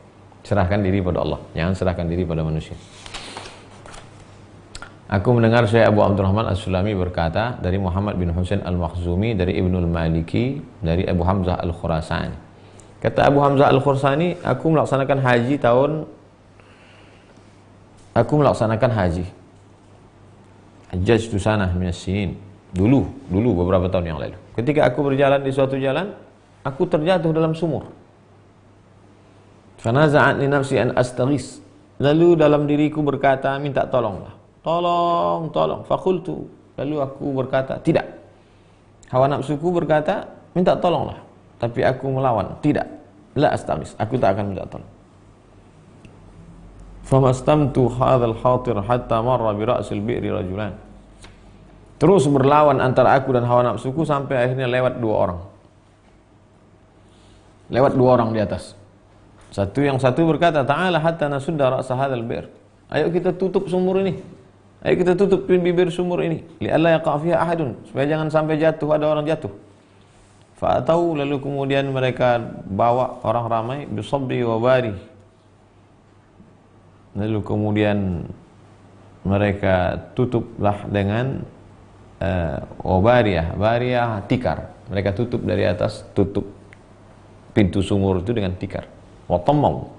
Serahkan diri pada Allah, jangan serahkan diri pada manusia. Aku mendengar Syekh Abu Abdurrahman As-Sulami berkata dari Muhammad bin Husain Al-Makhzumi, dari Ibnul Maliki, dari Abu Hamzah Al-Khurasani. Kata Abu Hamzah Al-Khurasani, aku melaksanakan haji. Hajjajtu sanah minas sinin. Dulu beberapa tahun yang lalu. Ketika aku berjalan di suatu jalan, aku terjatuh dalam sumur. Fanaza'at li nafsi an astaghis. Lalu dalam diriku berkata, minta tolonglah. Tolong. Fakultu. Lalu aku berkata, tidak. Hawa nafsuku berkata, minta tolonglah. Tapi aku melawan, tidak. La astaghis, aku tak akan minta tolong. Famastamtu hadzal khatir hatta marra bi ra'sil bi'ri rajulan. Terus berlawan antara aku dan hawa nafsuku sampai akhirnya lewat dua orang di atas. Yang satu berkata, ta'ala hatta nasudda ra'sa hadzal bir. Ayo kita tutup sumur ini. Ayo kita tutup bibir sumur ini. Li'alla yaqa' fiha ahadun, supaya jangan sampai ada orang jatuh. Fa'atau, lalu kemudian mereka bawa orang ramai bisabbi wa bari. Lalu kemudian mereka tutuplah dengan bariyah tikar. Mereka tutup dari atas, tutup pintu sumur itu dengan tikar. Watamau.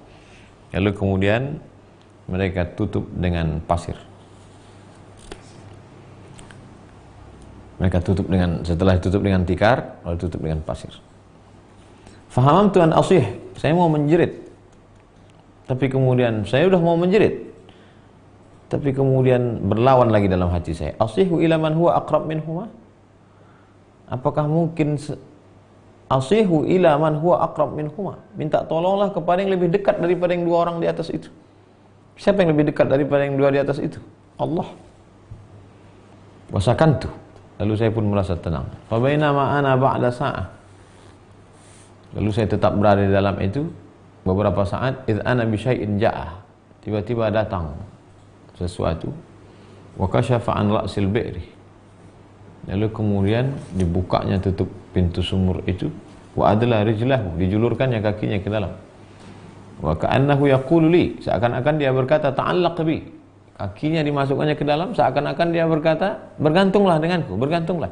Lalu kemudian mereka tutup dengan pasir. Setelah tutup dengan tikar, lalu tutup dengan pasir. Fahamtu an asih, saya mau menjerit. Tapi kemudian saya sudah mau menjerit. Tapi kemudian berlawan lagi dalam hati saya. Asihu ila man huwa aqrab minhuma? Apakah mungkin asihu ila man huwa aqrab minhuma? Minta tolonglah kepada yang lebih dekat daripada yang dua orang di atas itu. Siapa yang lebih dekat daripada yang dua di atas itu? Allah. Wasakantu. Lalu saya pun merasa tenang. Fa bainama ana ba'da sa'ah. Lalu saya tetap berada di dalam itu beberapa saat. Idh ana bi syai'in ja'ah. Tiba-tiba datang sesuatu. Wa kashafa an ra'sil bi'ri. Lalu kemudian dibukanya tutup pintu sumur itu. Wa adla rijlahu, dijulurkannya kakinya ke dalam. Wa ka'annahu yaqulu li, seakan-akan dia berkata ta'allaq bi. Kakinya dimasukkannya ke dalam, seakan-akan dia berkata, bergantunglah denganku, bergantunglah.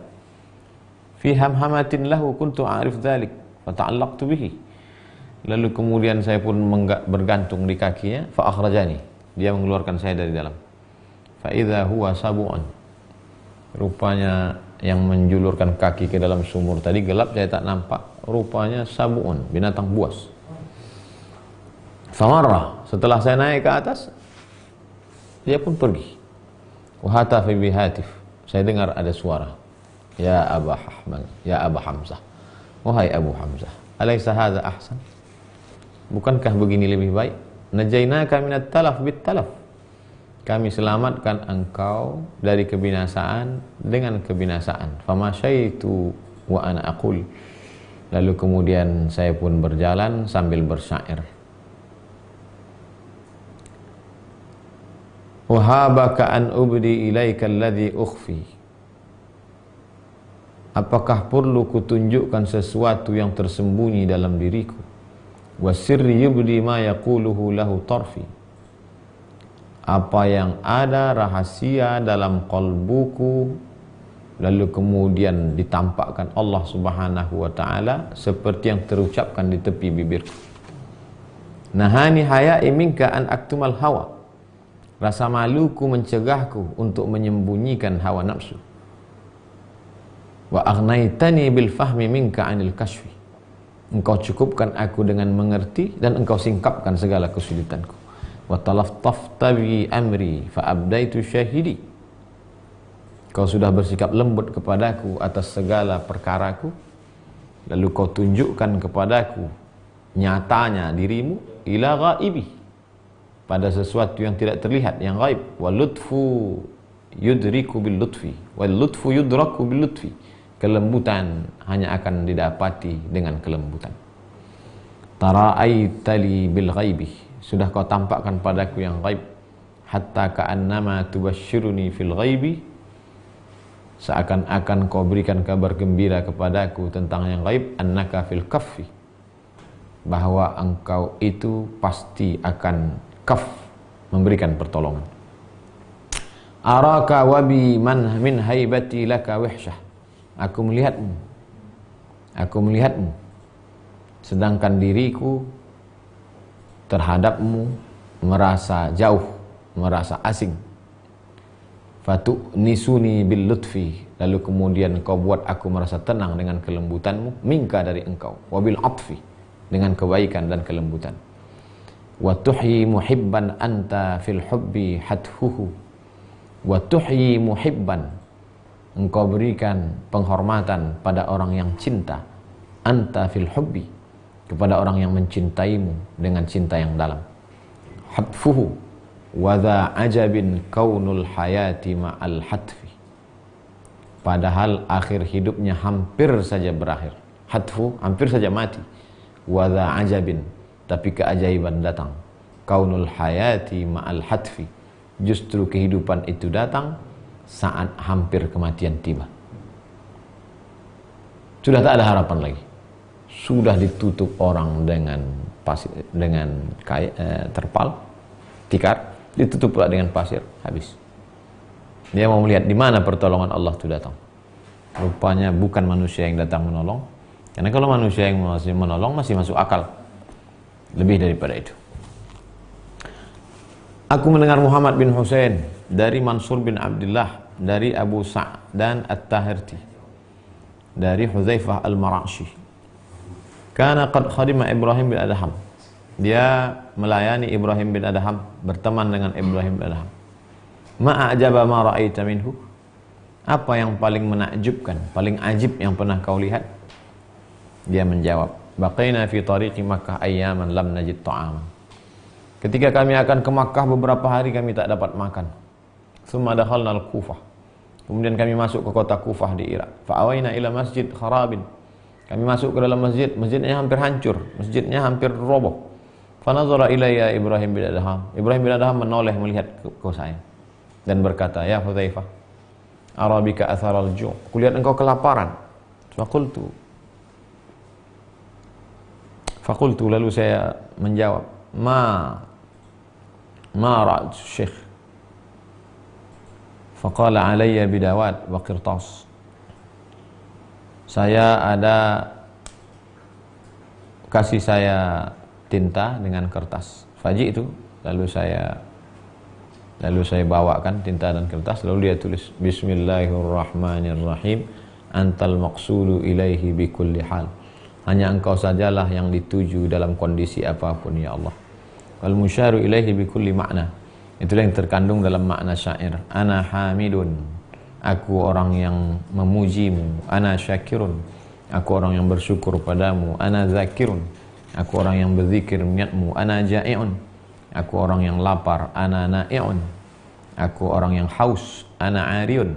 Fi hamhamatin lahu kuntu a'rif dzalik, fa ta'allaqtu bihi. Lalu kemudian saya pun bergantung di kakinya. Fa akhrajani, dia mengeluarkan saya dari dalam. Fa idza huwa sab'un, rupanya yang menjulurkan kaki ke dalam sumur tadi gelap, saya tak nampak. Rupanya sab'un, binatang buas. Famarrah, setelah saya naik ke atas, dia pun pergi. Wa hatafa bihatif, saya dengar ada suara. Ya Aba Ahmad, ya Aba Hamzah, wahai Abu Hamzah, alaysa hadza ahsan? Bukankah begini lebih baik? Najainaka minat talaf bit talaf, kami selamatkan engkau dari kebinasaan dengan kebinasaan. Famasyaitu wa ana aqul, lalu kemudian saya pun berjalan sambil bersyair. Wahabaka an ubdi ilaika alladhi ukhfi, apakah perlu kutunjukkan sesuatu yang tersembunyi dalam diriku? Wasirri yubdi ma yaquluhu lahu tarfi, apa yang ada rahasia dalam qalbuku lalu kemudian ditampakkan Allah Subhanahu wa taala seperti yang terucapkan di tepi bibirku. Nahani haya'i minka an aktumal hawa, rasa maluku mencegahku untuk menyembunyikan hawa nafsu. Wa aghnaitani bil fahmi minka anil kashfi, engkau cukupkan aku dengan mengerti dan engkau singkapkan segala kesulitanku. Wa talaftafta bi amri fa abdaitu syahidi, kau sudah bersikap lembut kepadaku atas segala perkaraku, lalu kau tunjukkan kepadaku nyatanya dirimu ila ghaibi, pada sesuatu yang tidak terlihat, yang gaib. Wal lutfu yudriku bil lutfi wal lutfu yudraku bil lutfi, kelembutan hanya akan didapati dengan kelembutan. Tara'aitali bil ghaibi, sudah kau tampakkan padaku yang gaib. Hatta ka'annama tubashshiruni fil ghaibi, seakan-akan kau berikan kabar gembira kepadaku tentang yang gaib. Annaka fil kaffi, bahwa engkau itu pasti akan kaf, memberikan pertolongan. Araka wabi man min haibati laka wihsyah, aku melihatmu sedangkan diriku terhadapmu merasa jauh, merasa asing. Fatu'nisuni bil lutfi, lalu kemudian kau buat aku merasa tenang dengan kelembutanmu. Minka, dari engkau. Wabil atfi, dengan kebaikan dan kelembutan. Wa tuhyi muhibban anta fil hubbi hathuhu, wa tuhyi muhibban, engkau berikan penghormatan pada orang yang cinta. Anta fil hubbi, kepada orang yang mencintaimu dengan cinta yang dalam. Hatfuhu wa dha ajabin kaunul hayati ma'al hatfi, padahal akhir hidupnya hampir saja berakhir. Hatfu, hampir saja mati. Wa dha ajabin, tapi keajaiban datang. Kaunul hayati ma'al hatfi, justru kehidupan itu datang saat hampir kematian tiba. Sudah tak ada harapan lagi. Sudah ditutup orang dengan pasir, dengan terpal, tikar, ditutup pula dengan pasir, habis. Dia mau melihat di mana pertolongan Allah itu datang. Rupanya bukan manusia yang datang menolong, karena kalau manusia yang masih menolong masih masuk akal. Lebih daripada itu, aku mendengar Muhammad bin Husain dari Mansur bin Abdullah, dari Abu Sa'dan At-Tahirti, dari Hudzaifah Al-Marashi. Kana qad khadima Ibrahim bin Adham, dia melayani Ibrahim bin Adham, berteman dengan Ibrahim bin Adham. Ma'ajaba ma ra'aita minhu, apa yang paling menakjubkan, paling ajib yang pernah kau lihat? Dia menjawab, baqaina fi tariqi Makkah ayyaman lam najid ta'am, ketika kami akan ke Makkah beberapa hari kami tak dapat makan. Tsumma dakhalna al-Kufah, kemudian kami masuk ke kota Kufah di Irak. Fa'awaina ila masjid kharabin, kami masuk ke dalam masjid, masjidnya hampir hancur, masjidnya hampir roboh. Fanazara ilayya Ibrahim bin Adham, Ibrahim bin Adham menoleh melihat ke saya dan berkata, ya Hudzaifah, arabika atharal ju', kulihat engkau kelaparan. Fakultu, lalu saya menjawab, ma ra'at syekh. Faqala alayya bidawat wa qirtas, saya ada kasih saya tinta dengan kertas. Faji itu, lalu saya bawakan tinta dan kertas, lalu dia tulis Bismillahirrahmanirrahim, antal maqsulu ilaihi bikulli hal. Hanya engkau sajalah yang dituju dalam kondisi apapun ya Allah. Wal musyaru ilaihi bikulli makna. Itulah yang terkandung dalam makna syair. Ana hamidun, aku orang yang memujimu. Ana syakirun, aku orang yang bersyukur padamu. Ana zakirun, aku orang yang berzikir niatmu. Ana ja'i'un, aku orang yang lapar. Ana na'i'un, aku orang yang haus. Ana ariun,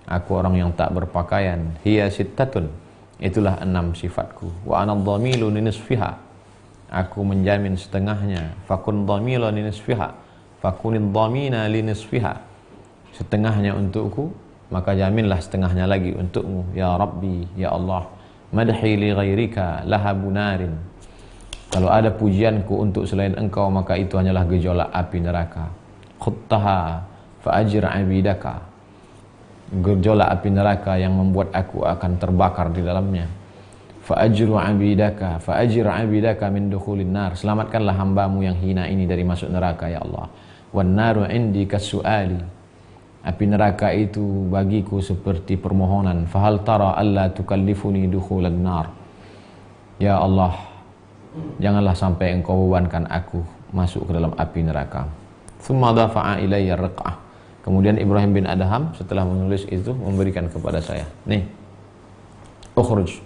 aku orang yang tak berpakaian. Hiya sittatun, itulah 6 sifatku. Wa ana dhamilu linisfiha, aku menjamin setengahnya. Fakun dhamila linisfiha, fakunid dhamina linisfiha, setengahnya untukku, maka jaminlah setengahnya lagi untukmu. Ya Rabbi, ya Allah. Madhi li ghairika lahabu narin, kalau ada pujianku untuk selain engkau, maka itu hanyalah gejolak api neraka. Khuttaha fa ajir abidaka, gejolak api neraka yang membuat aku akan terbakar di dalamnya. Fa ajru abidaka, fa ajir abidaka min dukhulin nar, selamatkanlah hambamu yang hina ini dari masuk neraka ya Allah. Wan naru indi kasu'ali, api neraka itu bagiku seperti permohonan. Fahal tara alla tukallifuni dukhulan nar, ya Allah, janganlah sampai engkau bebankan aku masuk ke dalam api neraka. Thumma dafa'a ilayya riq'ah, kemudian Ibrahim bin Adham setelah menulis itu memberikan kepada saya, nih, ukhruj,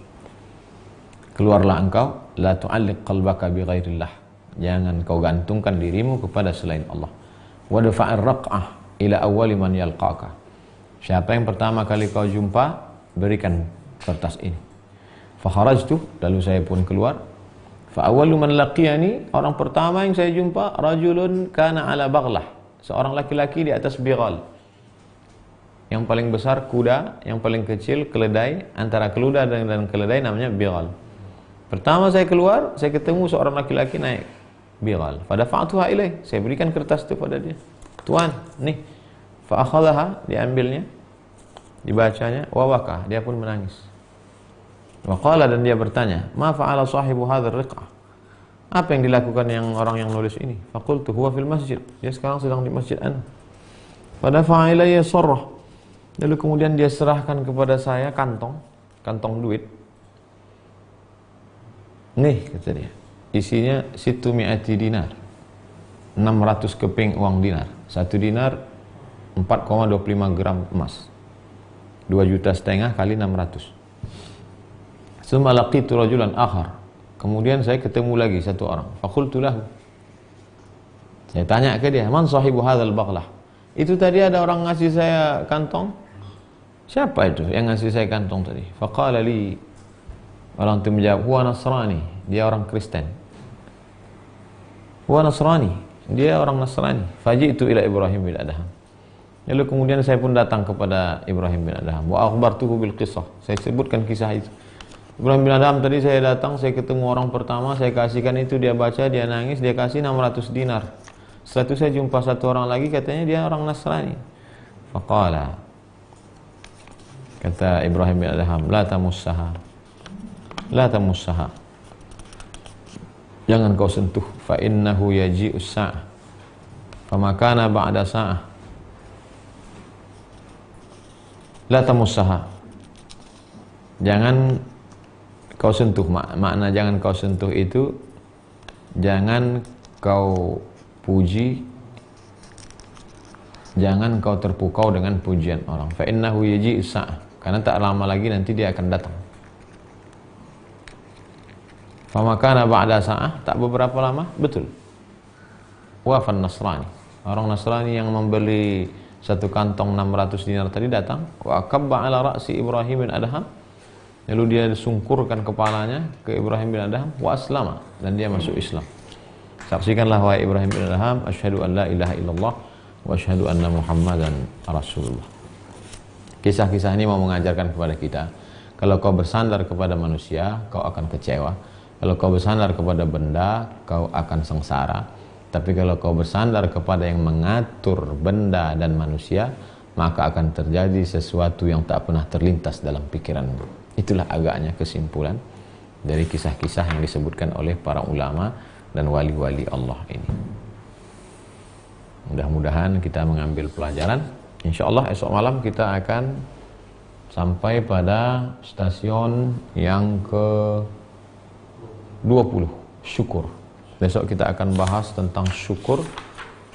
keluarlah engkau, la tu'alliq qalbaka bi ghairillah, jangan kau gantungkan dirimu kepada selain Allah. Wa dafa'ir riq'ah ila awwali man yalqaka, siapa yang pertama kali kau jumpa, berikan kertas ini. Fa kharajtu, lalu saya pun keluar. Fa awwalu man laqiyani, orang pertama yang saya jumpa, rajulun kana ala baghlah, seorang laki-laki di atas bighal. Yang paling besar kuda, yang paling kecil keledai. Antara kuda dan keledai namanya bighal. Pertama saya keluar, saya ketemu seorang laki-laki naik bighal. Fadafa'tuha ilaih, saya berikan kertas itu pada dia. Tuan, nih. Fa akhadhaha, diambilnya, dibacanya, wa waka, dia pun menangis. Wa qala, dan dia bertanya, ma fa'ala sahibu hadzal riq'ah, apa yang dilakukan yang orang yang nulis ini? Faqultu huwa fil masjid, dia sekarang sedang di masjid ana. Fadafa'a ilayya sarrah, lalu kemudian dia serahkan kepada saya kantong duit. Nih, kata dia, isinya 100 dinar, 600 keping uang dinar. 1 dinar 4,25 gram emas, 2,5 juta kali 600. Summa laqitu rajulan akhar, kemudian saya ketemu lagi satu orang. Faqultu lahu, saya tanya ke dia, man sahibu hadzal baghlah, itu tadi ada orang ngasih saya kantong, siapa itu yang ngasih saya kantong tadi? Faqala li, orang itu menjawab, huwa nasrani, dia orang Kristen. Huwa nasrani, dia orang Nasrani. Faji'tu ila Ibrahim bin Adham, lalu kemudian saya pun datang kepada Ibrahim bin Adham. Wa akhbartuhu bil qissah, saya sebutkan kisah itu. Ibrahim bin Adham, tadi saya datang, saya ketemu orang pertama, saya kasihkan itu, dia baca, dia nangis, dia kasih 600 dinar. Setelah itu saya jumpa satu orang lagi, katanya dia orang Nasrani. Faqala, kata Ibrahim bin Adham, la tamussaha, la tamussaha, jangan kau sentuh. Fa innahu yaji'us sa'ah, fama kana ba'da sa'ah, la tamussaha, jangan kau sentuh. Makna jangan kau sentuh itu, jangan kau puji, jangan kau terpukau dengan pujian orang. Fa innahu yaji'us sa'ah, karena tak lama lagi nanti dia akan datang. Fama kana ba'da sa'ah, tak beberapa lama, betul, wafan Nasrani, orang Nasrani yang membeli satu kantong 600 dinar tadi datang. Wa akabba ala ra'si Ibrahim bin Adham, lalu dia sungkurkan kepalanya ke Ibrahim bin Adham. Wa aslama, dan dia masuk Islam. Saksikanlah wahai Ibrahim bin Adham, asyhadu an la ilaha illallah wa asyhadu anna Muhammadan Rasulullah. Kisah-kisah ini mau mengajarkan kepada kita, kalau kau bersandar kepada manusia, kau akan kecewa. Kalau kau bersandar kepada benda, kau akan sengsara. Tapi kalau kau bersandar kepada yang mengatur benda dan manusia, maka akan terjadi sesuatu yang tak pernah terlintas dalam pikiranmu. Itulah agaknya kesimpulan dari kisah-kisah yang disebutkan oleh para ulama dan wali-wali Allah ini. Mudah-mudahan kita mengambil pelajaran. Insya Allah esok malam kita akan sampai pada stasiun yang ke-20, syukur. Besok kita akan bahas tentang syukur.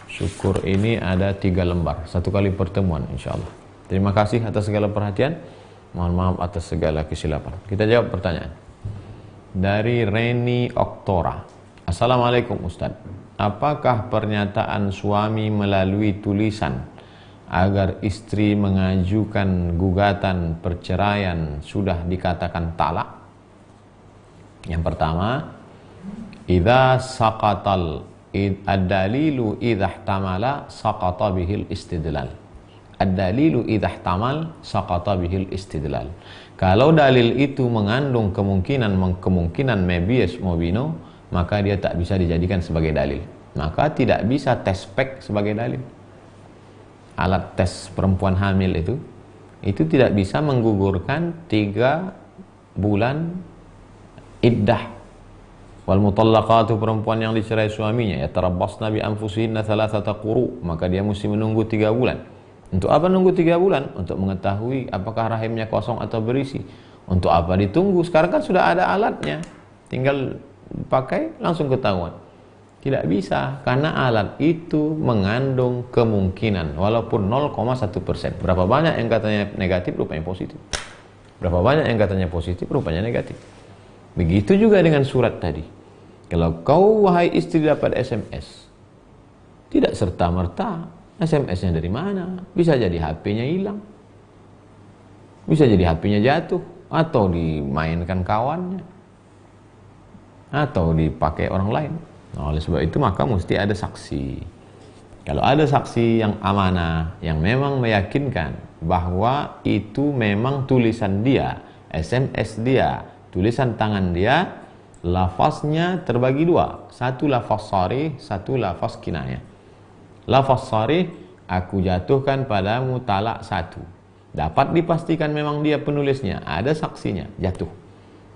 Syukur ini ada 3 lembar, 1 kali pertemuan insya Allah. Terima kasih atas segala perhatian. Mohon maaf atas segala kesilapan. Kita jawab pertanyaan dari Reni Oktora. Assalamualaikum Ustadz. Apakah pernyataan suami melalui tulisan agar istri mengajukan gugatan perceraian sudah dikatakan talak? Yang pertama, idza saqatal ad-dalilu idza ihtamala saqata bihil istidlal. Ad-dalilu idza ihtamal saqata bihil istidlal. Kalau dalil itu mengandung kemungkinan mebias mobino, maka dia tak bisa dijadikan sebagai dalil. Maka tidak bisa tes spek sebagai dalil. Alat tes perempuan hamil itu tidak bisa menggugurkan 3 bulan iddah. Wal mutallaqatu, perempuan yang dicerai suaminya, yatarabbasna bi anfusihinna thalathata quru, maka dia mesti menunggu 3 bulan. Untuk apa nunggu 3 bulan? Untuk mengetahui apakah rahimnya kosong atau berisi. Untuk apa ditunggu? Sekarang kan sudah ada alatnya, tinggal pakai langsung ketahuan. Tidak bisa, karena alat itu mengandung kemungkinan walaupun 0,1%. Berapa banyak yang katanya negatif, rupanya positif. Berapa banyak yang katanya positif, rupanya negatif. Begitu juga dengan surat tadi. Kalau kau wahai istri dapat SMS, tidak serta-merta SMS-nya dari mana. Bisa jadi HP-nya hilang, bisa jadi HP-nya jatuh, atau dimainkan kawannya, atau dipakai orang lain. Nah, oleh sebab itu maka mesti ada saksi. Kalau ada saksi yang amanah, yang memang meyakinkan bahwa itu memang tulisan dia, SMS dia, tulisan tangan dia, lafaznya terbagi 2. Satu lafaz sharih, satu lafaz kinayah. Lafaz sharih, aku jatuhkan padamu talak 1. Dapat dipastikan memang dia penulisnya, ada saksinya, jatuh.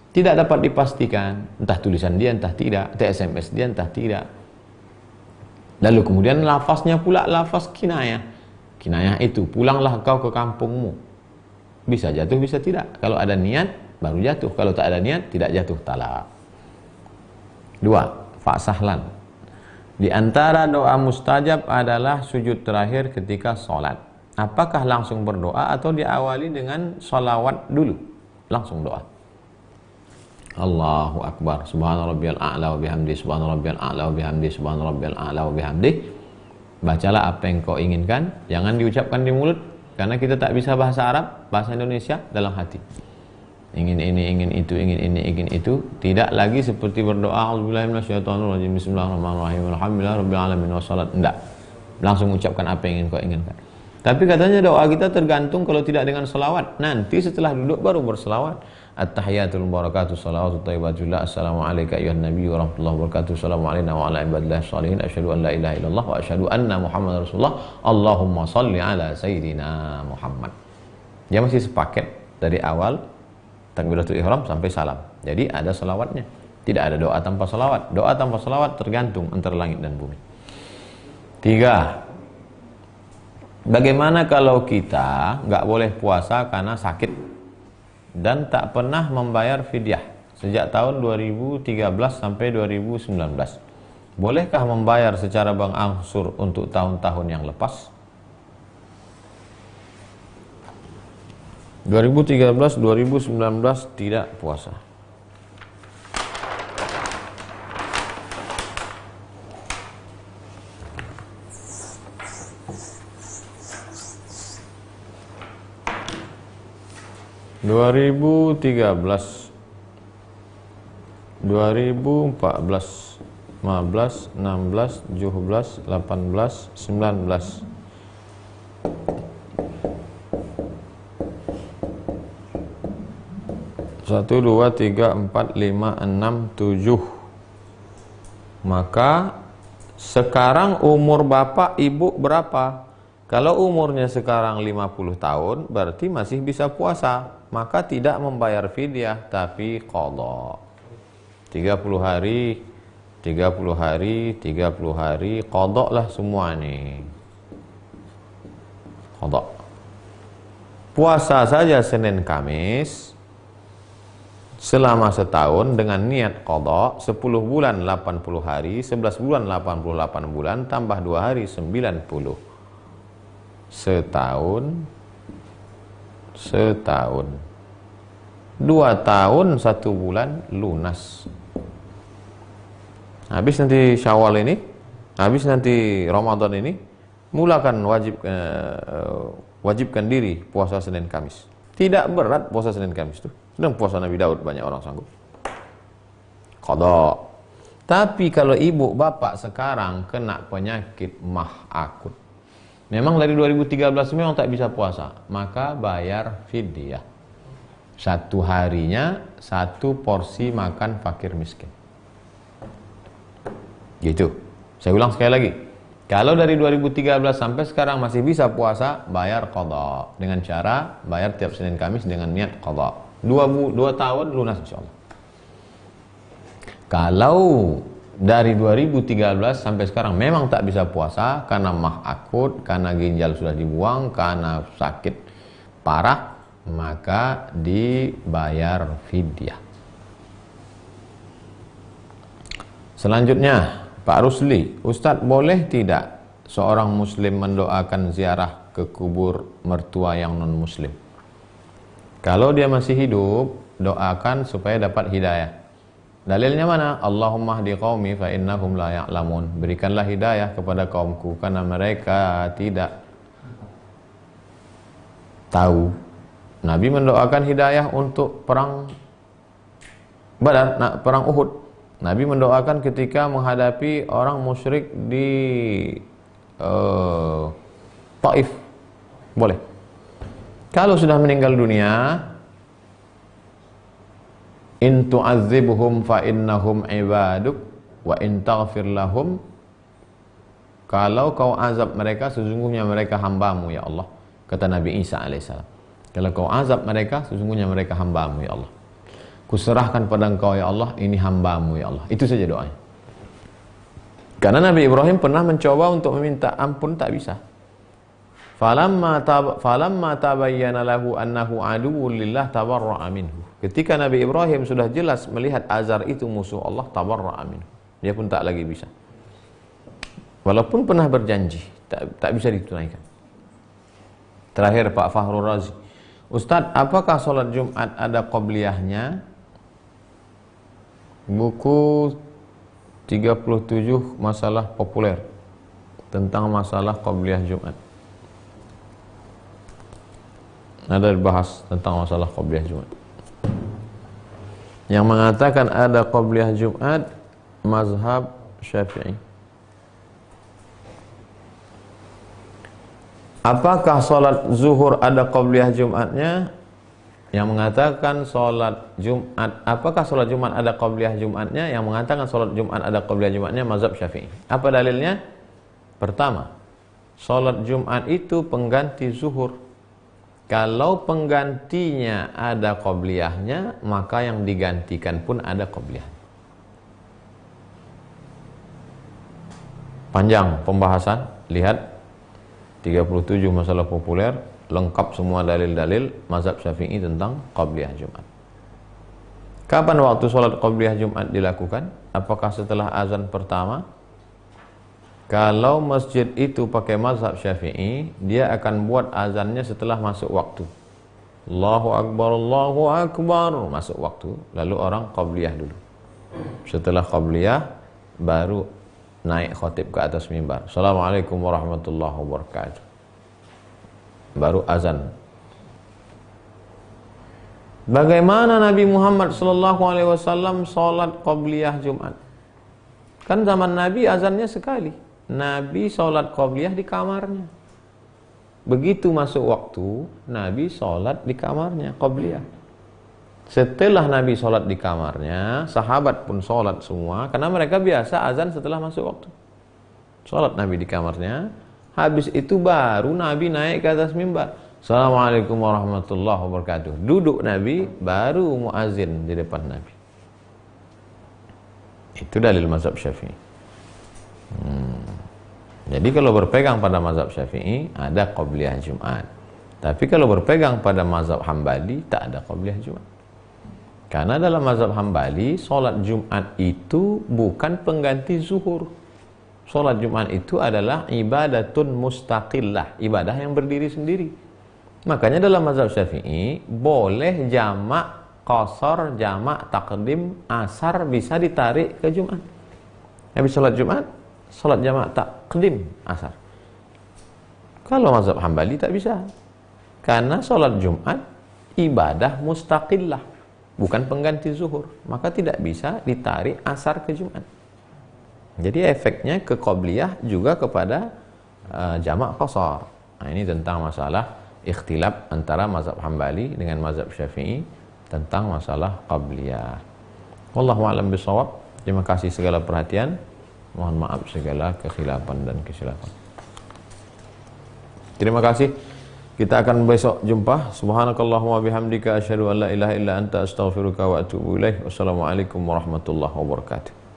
Tidak dapat dipastikan, entah tulisan dia, entah tidak, entah SMS dia, entah tidak. Lalu kemudian lafaznya pula lafaz kinayah. Kinayah itu, pulanglah kau ke kampungmu. Bisa jatuh, bisa tidak. Kalau ada niat, baru jatuh. Kalau tak ada niat, tidak jatuh talak. 2. Fa'sahlan. Di antara doa mustajab adalah sujud terakhir ketika sholat. Apakah langsung berdoa atau diawali dengan sholawat dulu? Langsung doa. Allahu Akbar, subhana rabbiyal a'la wa bihamdi, subhana rabbiyal a'la wa bihamdi, subhana rabbiyal a'la wa bihamdi. Bacalah apa yang kau inginkan, jangan diucapkan di mulut, karena kita tak bisa bahasa Arab, bahasa Indonesia dalam hati. Ingin ini, ingin itu, ingin ini, ingin itu. Tidak lagi seperti berdoa a'udzubillahi minasyaitonirrajim, bismillahirrahmanirrahim, alhamdulillahirabbil alamin, wassalat. Enggak. Langsung ucapkan apa yang ingin kau inginkan. Tapi katanya doa kita tergantung kalau tidak dengan selawat. Nanti setelah duduk baru berselawat. At-tahiyatul barakatuh salawatu thayyibatullah. Assalamu alayka ayyuhan nabiy wa rahmatullahi wa barakatuh. Assalamu alayna wa ala ibadillah shalihin. Asyhadu an la ilaha illallah wa asyhadu anna Muhammadar Rasulullah. Allahumma salli ala sayyidina Muhammad. Dia masih sepaket dari awal takbiratul ihram sampai salam. Jadi ada selawatnya. Tidak ada doa tanpa selawat. Doa tanpa selawat tergantung antara langit dan bumi. 3. Bagaimana kalau kita nggak boleh puasa karena sakit dan tak pernah membayar fidyah sejak tahun 2013 sampai 2019? Bolehkah membayar secara berangsur untuk tahun-tahun yang lepas? 2013-2019 tidak puasa. Dua ribu 2013, 2014, 15, 16, 17, 18, 19. Satu, dua, tiga, empat, lima, enam, 7. Maka sekarang umur bapak ibu berapa? Kalau umurnya sekarang 50 tahun, berarti masih bisa puasa. Maka tidak membayar fidyah, tapi qadha. 30 hari, 30 hari, 30 hari, qadha lah semua nih. Qadha. Puasa saja Senin Kamis selama setahun dengan niat qadha, 10 bulan 80 hari, 11 bulan 88 bulan, tambah 2 hari 90. Setahun 2 tahun 1 bulan lunas. Habis nanti Syawal ini, habis nanti Ramadan ini, mulakan wajibkan diri puasa Senin Kamis. Tidak berat puasa Senin Kamis itu. Sedang puasa Nabi Daud banyak orang sanggup. Qadha. Tapi kalau ibu bapak sekarang kena penyakit mah akut, memang dari 2013 memang tak bisa puasa, maka bayar fidyah. 1 harinya 1 porsi makan fakir miskin. Gitu. Saya ulang sekali lagi. Kalau dari 2013 sampai sekarang masih bisa puasa, bayar qadha dengan cara bayar tiap Senin Kamis dengan niat qadha. 2 tahun lunas insyaallah. Kalau dari 2013 sampai sekarang memang tak bisa puasa karena mah akut, karena ginjal sudah dibuang, karena sakit parah, maka dibayar fidyah. Selanjutnya, Pak Rusli, Ustadz boleh tidak seorang muslim mendoakan ziarah ke kubur mertua yang non muslim? Kalau dia masih hidup, doakan supaya dapat hidayah. Dalilnya mana? Allahumma hdi qaumi fa innahum la ya'lamun. Berikanlah hidayah kepada kaumku karena mereka tidak tahu. Nabi mendoakan hidayah untuk perang Badar, perang Uhud. Nabi mendoakan ketika menghadapi orang musyrik di Taif. Boleh. Kalau sudah meninggal dunia, in tu'adzibhum fa innahum ibaduk wa in taghfir lahum, kalau kau azab mereka sesungguhnya mereka hambamu ya Allah, kata Nabi Isa alaihissalam. Kalau kau azab mereka sesungguhnya mereka hambamu ya Allah. Kuserahkan pada engkau ya Allah, ini hambamu ya Allah. Itu saja doanya. Karena Nabi Ibrahim pernah mencoba untuk meminta ampun, tak bisa. Falamma tabayyana lahu annahu aduwwun lillah tabarra'a minhu. Ketika Nabi Ibrahim sudah jelas melihat Azar itu musuh Allah, tabarra'a minhu. Dia pun tak lagi bisa. Walaupun pernah berjanji, tak bisa ditunaikan. Terakhir Pak Fahrul Razi. Ustadz, apakah sholat Jumat ada qobliyahnya? Buku 37 masalah populer tentang masalah qobliyah Jumat. Ada dibahas tentang masalah qobliyah Jumat. Yang mengatakan ada qobliyah Jumat mazhab Syafi'i. Apakah sholat zuhur ada qobliyah Jumatnya? Yang mengatakan sholat Jumat, apakah sholat Jumat ada qobliyah Jumatnya? Yang mengatakan sholat Jumat ada qobliyah Jumatnya mazhab Syafi'i. Apa dalilnya? Pertama, sholat Jumat itu pengganti zuhur. Kalau penggantinya ada qobliyahnya, maka yang digantikan pun ada qobliyah. Panjang pembahasan, lihat 37 masalah populer, lengkap semua dalil-dalil mazhab Syafi'i tentang qobliyah Jumat. Kapan waktu sholat qobliyah Jumat dilakukan? Apakah setelah azan pertama? Kalau masjid itu pakai mazhab Syafi'i, dia akan buat azannya setelah masuk waktu. Allahu Akbar, masuk waktu, lalu orang qobliyah dulu. Setelah qobliyah, baru naik khotib ke atas mimbar. Assalamualaikum warahmatullahi wabarakatuh. Baru azan. Bagaimana Nabi Muhammad SAW sholat qobliyah Jumat? Kan zaman Nabi azannya sekali. Nabi sholat qobliyah di kamarnya. Begitu masuk waktu, Nabi sholat di kamarnya qobliyah. Setelah Nabi sholat di kamarnya, sahabat pun sholat semua, karena mereka biasa azan setelah masuk waktu. Sholat Nabi di kamarnya, habis itu baru Nabi naik ke atas mimbar. Assalamualaikum warahmatullahi wabarakatuh. Duduk Nabi, baru muazin di depan Nabi. Itu dalil mazhab Syafi'i. Jadi kalau berpegang pada mazhab Syafi'i ada qabliyah Jumat. Tapi kalau berpegang pada mazhab Hambali tak ada qabliyah Jumat. Karena dalam mazhab Hambali solat Jumat itu bukan pengganti zuhur. Solat Jumat itu adalah ibadatun mustaqillah, ibadah yang berdiri sendiri. Makanya dalam mazhab Syafi'i boleh jamak qasar, jamak takdim, asar bisa ditarik ke Jumat. Habis solat Jumat, solat jamak takdim asar. Kalau mazhab Hambali tak bisa. Karena solat Jumat ibadah mustaqillah, bukan pengganti zuhur. Maka tidak bisa ditarik asar ke Jumat. Jadi efeknya ke qabliyah juga kepada jamak qasar. Nah, ini tentang masalah ikhtilaf antara mazhab Hambali dengan mazhab Syafi'i tentang masalah qabliyah. Wallahu a'lam bishawab. Terima kasih segala perhatian. Mohon maaf segala kekhilafan dan kesilapan. Terima kasih. Kita akan besok jumpa. Subhanakallahumma bihamdika asyhadu an la ilaha illa anta astaghfiruka wa atubu ilaik. Wassalamualaikum warahmatullahi wabarakatuh.